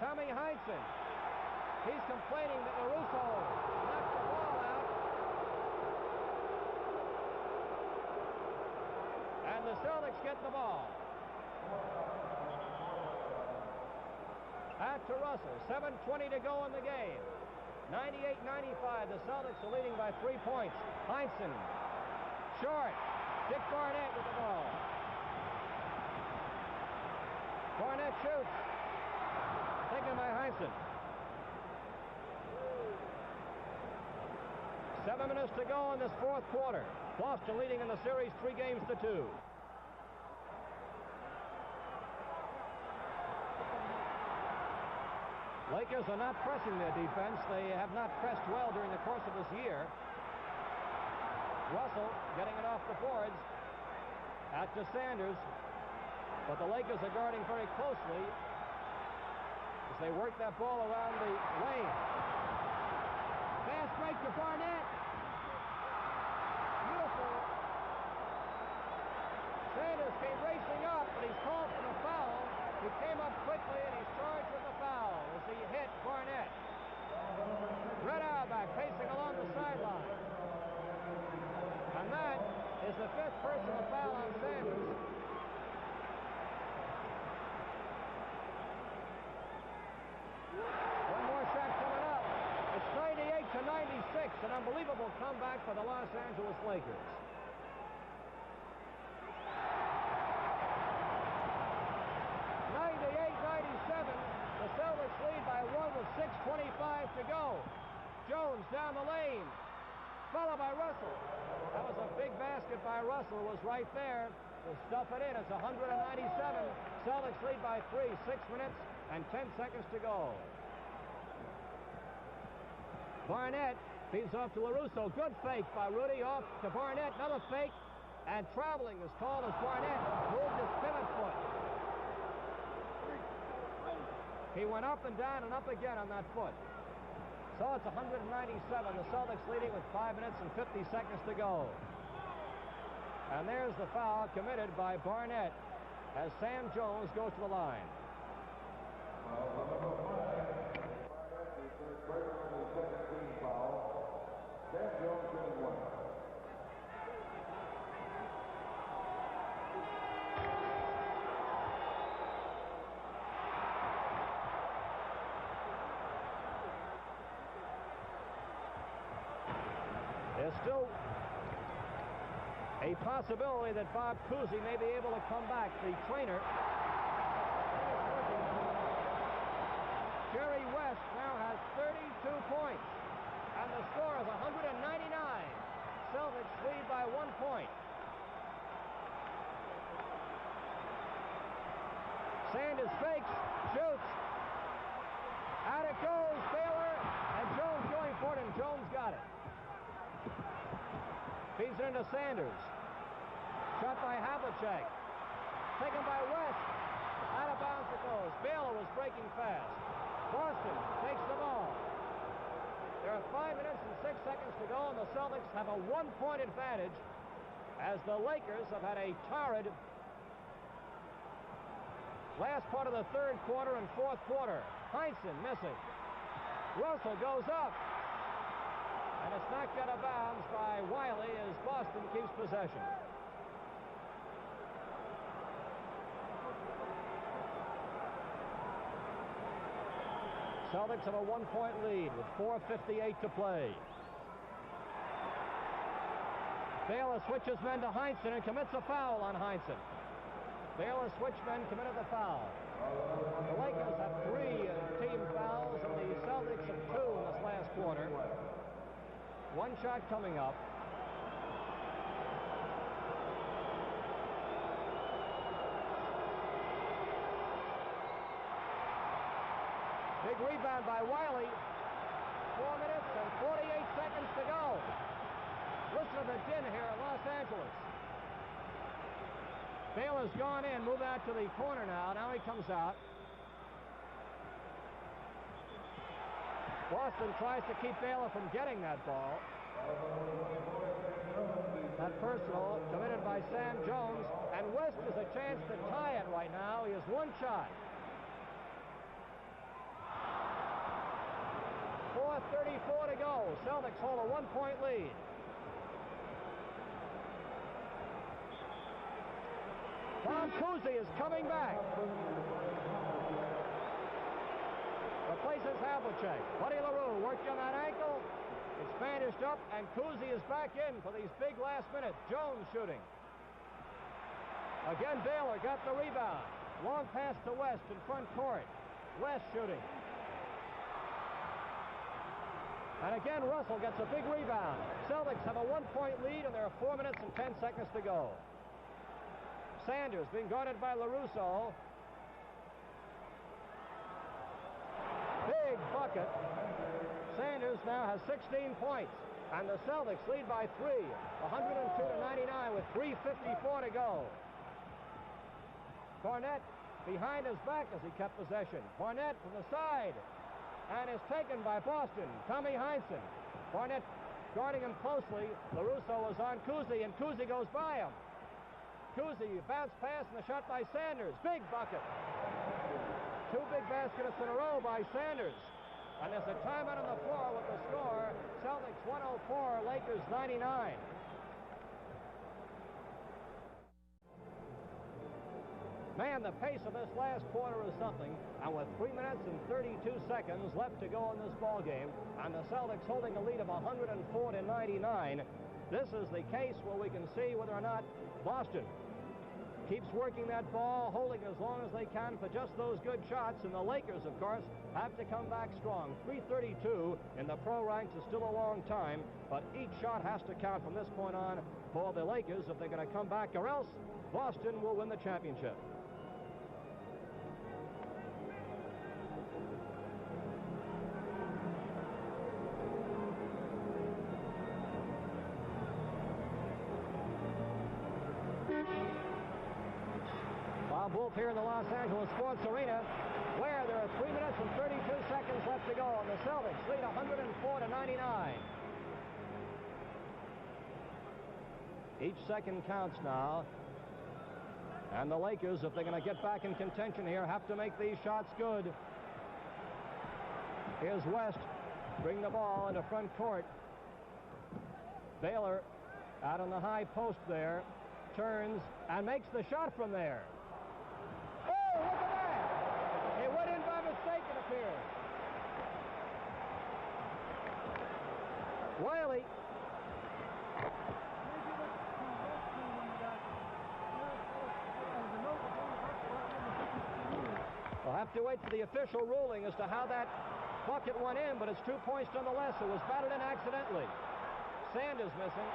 Tommy Heinsohn. He's complaining that LaRusso knocked the ball out. And the Celtics get the ball. Out to Russell. 7:20 to go in the game. 98-95. The Celtics are leading by 3 points. Heinsohn. Short. Dick Barnett with the ball. Barnett shoots. Taken by Heinsohn. 7 minutes to go in this fourth quarter. Boston leading in the series 3-2. Lakers are not pressing their defense. They have not pressed well during the course of this year. Russell getting it off the boards. Out to Sanders. But the Lakers are guarding very closely as they work that ball around the lane. Fast break to Barnett. Beautiful. Sanders came racing up, but he's called for the foul. He came up quickly, and he's charged with the foul as he hit Barnett. Red Auerbach pacing along the sideline. And that is the 5th personal foul on Sanders. One more shot coming up. It's 98-96, an unbelievable comeback for the Los Angeles Lakers. 98-97, the Celtics lead by 1 with 6:25 to go. Jones down the lane, followed by Russell. That was a big basket by Russell. It was right there. We'll stuff it in. It's 197. Celtics lead by 3, 6 minutes and 10 seconds to go. Barnett feeds off to LaRusso. Good fake by Rudy. Off to Barnett. Another fake. And traveling is called as Barnett moved his pivot foot. He went up and down and up again on that foot. So it's 197. The Celtics leading with 5 minutes and 50 seconds to go. And there's the foul committed by Barnett as Sam Jones goes to the line. Sam Jones getting 1. There's still a possibility that Bob Cousy may be able to come back. The trainer, Jerry West, now has 32 points. And the score is 199. Celtics lead by 1 point. Sanders fakes, shoots. Out it goes, Baylor, and Jones going for it, and Jones got it. Feeds it into Sanders. Shot by Havlicek. Taken by West. Out of bounds it goes. Baylor was breaking fast. Boston takes the ball. There are 5 minutes and 6 seconds to go, and the Celtics have a 1-point advantage as the Lakers have had a torrid last part of the third quarter and fourth quarter. Heinsohn missing. Russell goes up. And it's knocked out of bounds by Wiley as Boston keeps possession. Celtics have a 1-point lead with 4:58 to play. Baylor switches men to Heinsohn and commits a foul on Heinsohn. Baylor switch men committed the foul. The Lakers have 3 team fouls, and the Celtics have 2 in this last last quarter. One shot coming up. Big rebound by Wiley. 4 minutes and 48 seconds to go. Listen to the din here in Los Angeles. Baylor's gone in, move out to the corner now. Now he comes out. Boston tries to keep Baylor from getting that ball. That personal committed by Sam Jones, and West has a chance to tie it right now. He has one shot. 4:34 to go. Celtics hold a 1-point lead. Tom Cousy is coming back. Replaces Havlicek. Buddy LaRue working on that ankle. It's bandaged up, and Cousy is back in for these big last minutes. Jones shooting. Again, Baylor got the rebound. Long pass to West in front court. West shooting. And again, Russell gets a big rebound. Celtics have a 1-point lead, and there are 4 minutes and 10 seconds to go. Sanders being guarded by LaRusso. Big bucket. Sanders now has 16 points, and the Celtics lead by 3, 102-99 with 3:54 to go. Barnett behind his back as he kept possession. Barnett from the side, and is taken by Boston. Tommy Heinsohn. Barnett guarding him closely. LaRusso is on Cousy, and Cousy goes by him. Cousy, bounce pass, and the shot by Sanders. Big bucket. 2 big baskets in a row by Sanders. And there's a timeout on the floor with the score. Celtics 104, Lakers 99. Man, the pace of this last quarter is something. And with 3 minutes and 32 seconds left to go in this ball game, and the Celtics holding a lead of 104-99, this is the case where we can see whether or not Boston keeps working that ball, holding as long as they can for just those good shots. And the Lakers, of course, have to come back strong. 3:32 in the pro ranks is still a long time, but each shot has to count from this point on for the Lakers if they're going to come back, or else Boston will win the championship. Bob Wolf here in the Los Angeles Sports Arena, where there are 3 minutes and 32 seconds left to go, and the Celtics lead 104-99. Each second counts now, and the Lakers, if they're going to get back in contention here, have to make these shots good. Here's West, bring the ball into front court. Baylor out on the high post there, turns and makes the shot from there. Oh, look at that! It went in by mistake, it appears. Wiley. We'll have to wait for the official ruling as to how that bucket went in, but it's 2 points nonetheless. It was batted in accidentally. Sanders missing.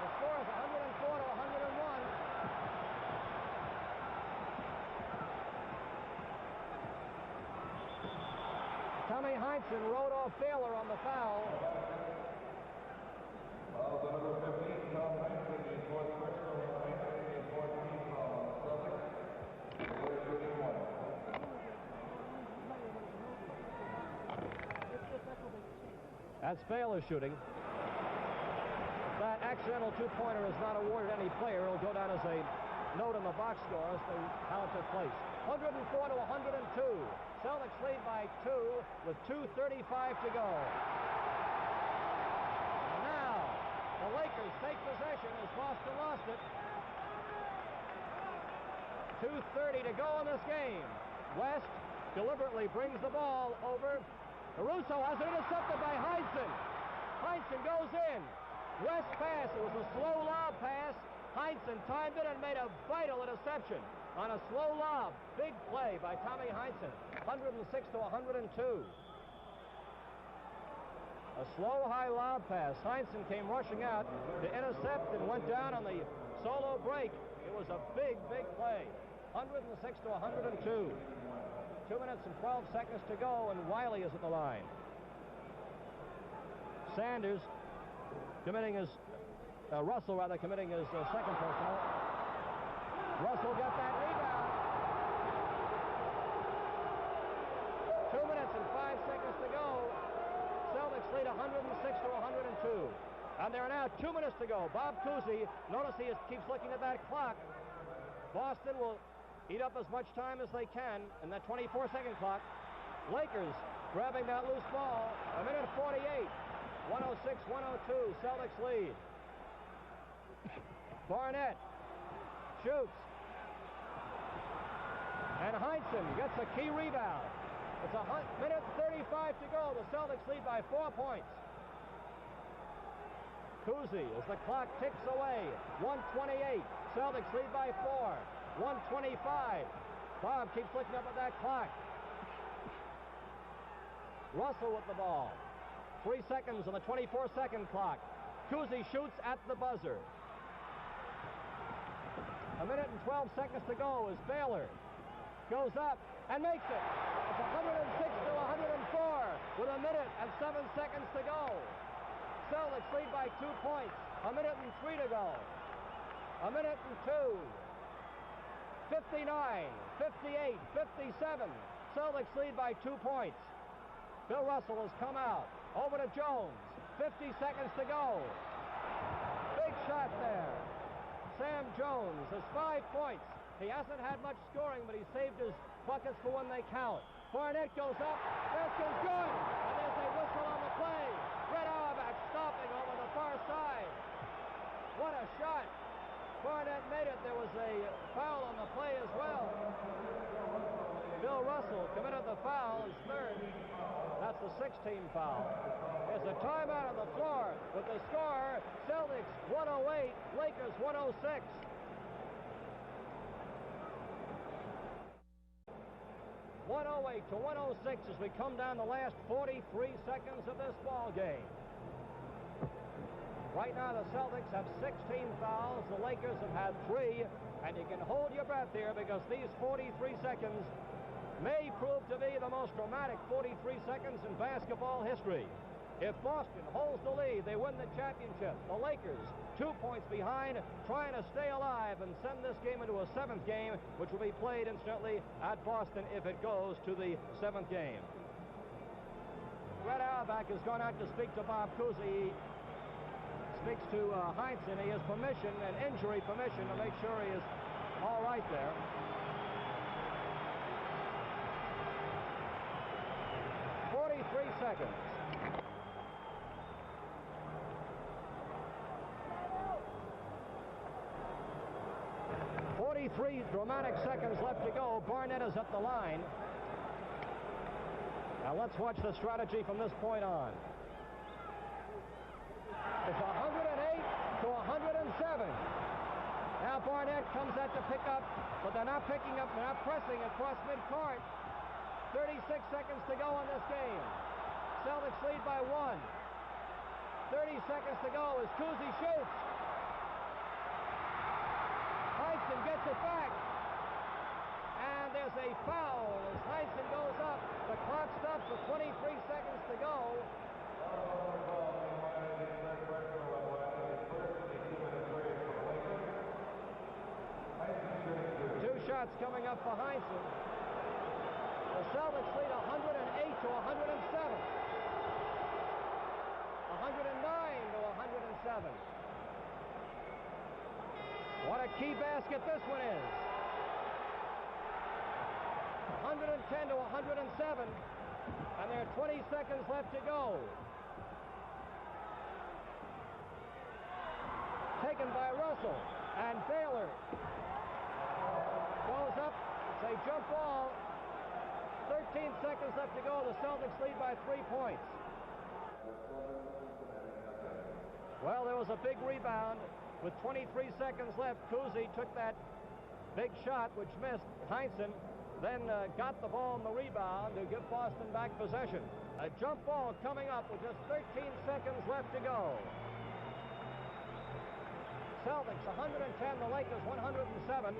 The score is 104-101. Tommy Heinsohn rode off Baylor on the foul. The number 15, Tom Heinsohn, is for the personal line, and for the team Celtics. That's Baylor shooting. That accidental two-pointer is not awarded any player. It'll go down as a note in the box score as to how it took place. 104-102. Celtics lead by 2 with 2:35 to go. And now the Lakers take possession as Boston lost it. 2:30 to go in this game. West deliberately brings the ball over. Russo has it intercepted by Heinsohn. Heinsohn goes in. West pass. It was a slow lob pass. Heinsohn timed it and made a vital interception on a slow lob. Big play by Tommy Heinsohn. 106-102. A slow high lob pass. Heinsohn came rushing out to intercept and went down on the solo break. It was a big, big play. 106 to 102. 2 minutes and 12 seconds to go, and Wiley is at the line. Sanders committing his, Russell rather, committing his second personal. Russell got that rebound. 2 minutes and 5 seconds to go. Celtics lead 106 to 102. And there are now 2 minutes to go. Bob Cousy, notice he keeps looking at that clock. Boston will eat up as much time as they can in that 24-second clock. Lakers grabbing that loose ball. A minute 48. 106-102. Celtics lead. Barnett shoots. And Heinsohn gets a key rebound. It's a minute 35 to go. The Celtics lead by 4 points. Cousy, as the clock ticks away. 128. Celtics lead by 4. 125. Bob keeps looking up at that clock. Russell with the ball. 3 seconds on the 24-second clock. Cousy shoots at the buzzer. A minute and 12 seconds to go as Baylor goes up and makes it. It's 106 to 104 with a minute and 7 seconds to go. Celtics lead by 2 points. A minute and 3 to go. A minute and 2. 59, 58, 57. Celtics lead by 2 points. Bill Russell has come out. Over to Jones. 50 seconds to go. Big shot there. Sam Jones has 5 points. He hasn't had much scoring, but he saved his buckets for when they count. Barnett goes up. Basket's good. And there's a whistle on the play. Red Auerbach stopping over the far side. What a shot. Barnett made it. There was a foul on the play as well. Bill Russell committed the foul, his third. That's the 16th foul. There's a timeout on the floor with the score, Celtics 108, Lakers 106. .108 to 106 as we come down the last 43 seconds of this ball game. Right now the Celtics have 16 fouls. The Lakers have had 3. And you can hold your breath here because these 43 seconds may prove to be the most dramatic 43 seconds in basketball history. If Boston holds the lead, they win the championship. The Lakers, 2 points behind, trying to stay alive and send this game into a 7th game, which will be played, incidentally, at Boston if it goes to the 7th game. Red Auerbach has gone out to speak to Bob Cousy. He speaks to Heinsohn. He has permission, an injury permission, to make sure he is all right there. Seconds. 43 dramatic seconds left to go. Barnett is at the line. Now let's watch the strategy from this point on. It's 108 to 107. Now Barnett comes out to pick up, but they're not picking up, they're not pressing across midcourt. 36 seconds to go in this game. Celtics lead by 1. 30 seconds to go as Cousy shoots. Heinsohn gets it back. And there's a foul as Heinsohn goes up. The clock stops with 23 seconds to go. 2 shots coming up for Heinsohn. The Celtics lead 108 to 107. 109 to 107. What a key basket this one is. 110 to 107. And there are 20 seconds left to go. Taken by Russell. And Baylor goes up. It's a jump ball. 13 seconds left to go. The Celtics lead by 3 points. Well, there was a big rebound with 23 seconds left. Cousy took that big shot, which missed. Heinsohn then got the ball on the rebound to give Boston back possession. A jump ball coming up with just 13 seconds left to go. Celtics 110, the Lakers 107.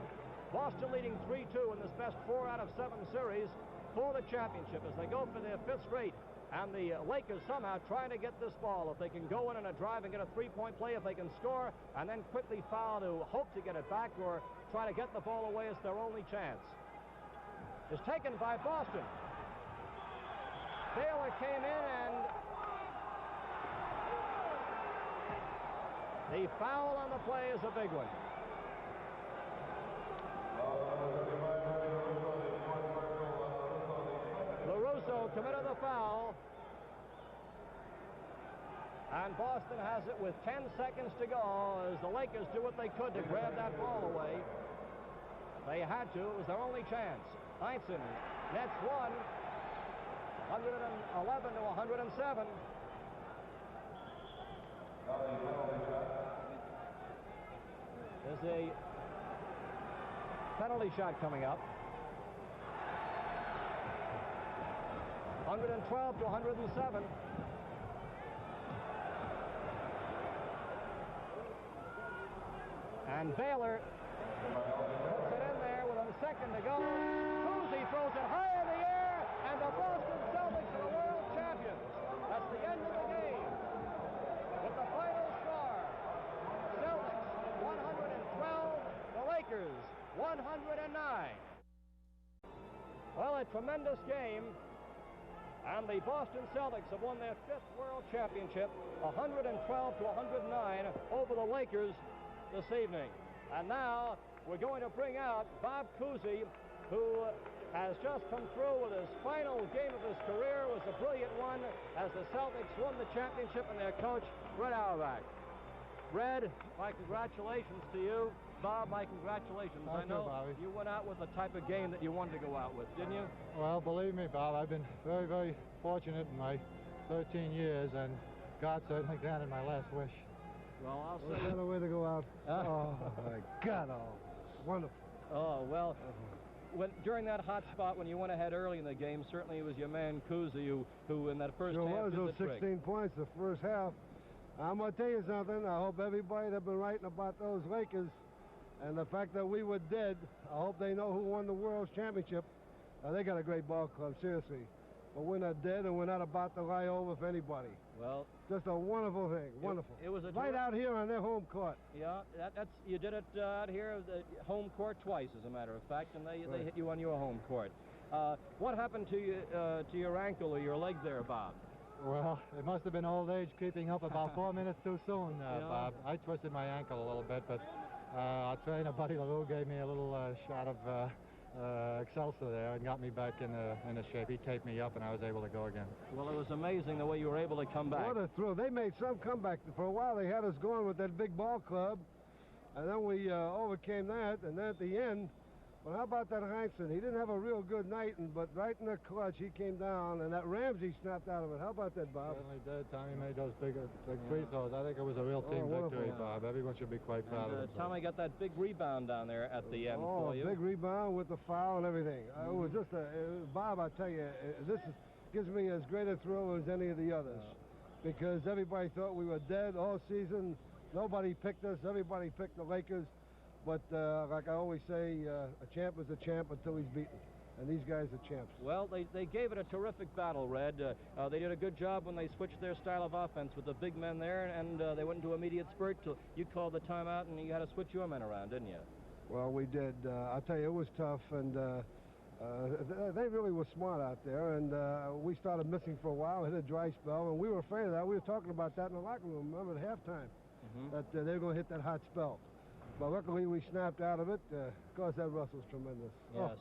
Boston leading 3-2 in this best 4 out of 7 series for the championship as they go for their 5th straight. And the Lakers somehow trying to get this ball. If they can go in a drive and get a three-point play, if they can score and then quickly foul to hope to get it back or try to get the ball away, it's their only chance. It's taken by Boston. Baylor came in and the foul on the play is a big one. LaRusso committed the foul. And Boston has it with 10 seconds to go as the Lakers do what they could to grab that ball away. They had to. It was their only chance. Heinsohn nets one. 111 to 107. There's a penalty shot coming up. 112 to 107. And Baylor puts it in there with a second to go. Cousy throws it high in the air, and the Boston Celtics are the world champions. That's the end of the game. With the final score, Celtics 112, the Lakers 109. Well, a tremendous game. And the Boston Celtics have won their 5th world championship, 112 to 109 over the Lakers this evening. And now we're going to bring out Bob Cousy, who has just come through with his final game of his career. It was a brilliant one as the Celtics won the championship and their coach, Red Auerbach. Red, my congratulations to you. Bob, my congratulations. Thank I know you, Bobby. You went out with the type of game that you wanted to go out with, didn't you? Well, believe me, Bob, I've been very, very fortunate in my 13 years, and God certainly granted my last wish. Well, I'll What say... kind of way to go out? Oh, my God, oh, wonderful. Oh, well, during that hot spot when you went ahead early in the game, certainly it was your man Cousy who in that first Sure half was did those the trick. 16 points the first half. I'm going to tell you something. I hope everybody that's been writing about those Lakers and the fact that we were dead, I hope they know who won the World Championship. They got a great ball club, seriously. But we're not dead, and we're not about to lie over for anybody. Well, just a wonderful thing, wonderful. It was a right out here on their home court. Yeah, that's you did it out here, the home court twice, as a matter of fact, and they hit you on your home court. What happened to your ankle or your leg there, Bob? Well, it must have been old age creeping up about 4 minutes too soon, Bob. I twisted my ankle a little bit, but our trainer, Buddy LaRue, gave me a little shot of Excelsior there and got me back in a shape. He taped me up, and I was able to go again. Well, it was amazing the way you were able to come back. What a thrill. They made some comeback. For a while, they had us going with that big ball club, and then we overcame that, and then at the end, well, how about that Heinsohn? He didn't have a real good night, but right in the clutch, he came down, and that Ramsey snapped out of it. How about that, Bob? Certainly did. Tommy made those big free throws. I think it was a real team victory, Bob. Everyone should be quite proud of it. Tommy got that big rebound down there at the end for you. Oh, big rebound with the foul and everything. It was just Bob, I tell you, gives me as great a thrill as any of the others, because everybody thought we were dead all season. Nobody picked us. Everybody picked the Lakers. But like I always say, a champ is a champ until he's beaten. And these guys are champs. Well, they gave it a terrific battle, Red. They did a good job when they switched their style of offense with the big men there, and they went into immediate spurt till you called the timeout, and you had to switch your men around, didn't you? Well, we did. I'll tell you, it was tough, and they really were smart out there, and we started missing for a while, hit a dry spell, and we were afraid of that. We were talking about that in the locker room, remember, at halftime, that they were going to hit that hot spell. But luckily, we snapped out of it. Of course, that Russell's tremendous. Yes.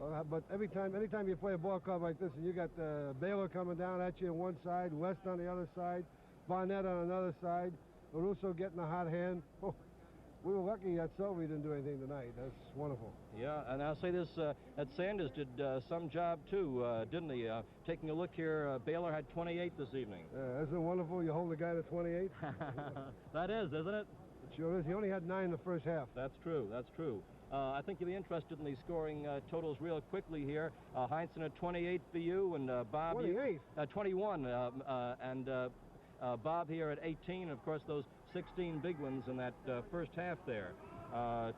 Oh. Well, but anytime you play a ball club like this, and you got Baylor coming down at you on one side, West on the other side, Barnett on another side, LaRusso getting a hot hand. Oh, we were lucky that Silvey didn't do anything tonight. That's wonderful. Yeah, and I'll say this, that Sanders did some job, too, didn't he? Taking a look here, Baylor had 28 this evening. Isn't it wonderful? You hold the guy to 28? That is, isn't it? It Sure is. He only had 9 in the first half. That's true. That's true. I think you'll be interested in these scoring totals real quickly here. Heinsohn at 28 for you, and Bob 28? 21, and Bob here at 18. Of course, those 16 big ones in that first half there.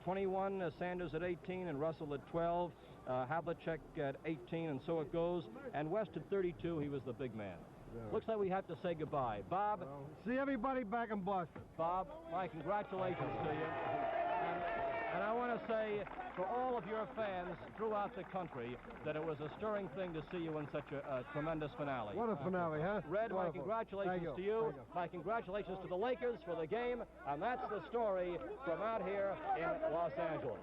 21, Sanders at 18, and Russell at 12. Havlicek at 18, and so it goes. And West at 32. He was the big man. Yeah. Looks like we have to say goodbye. Bob. Well, see everybody back in Boston. Bob, my congratulations to you. And I want to say for all of your fans throughout the country that it was a stirring thing to see you in such a tremendous finale. What a finale, huh? Red, Wonderful. my congratulations to you. My congratulations to the Lakers for the game. And that's the story from out here in Los Angeles.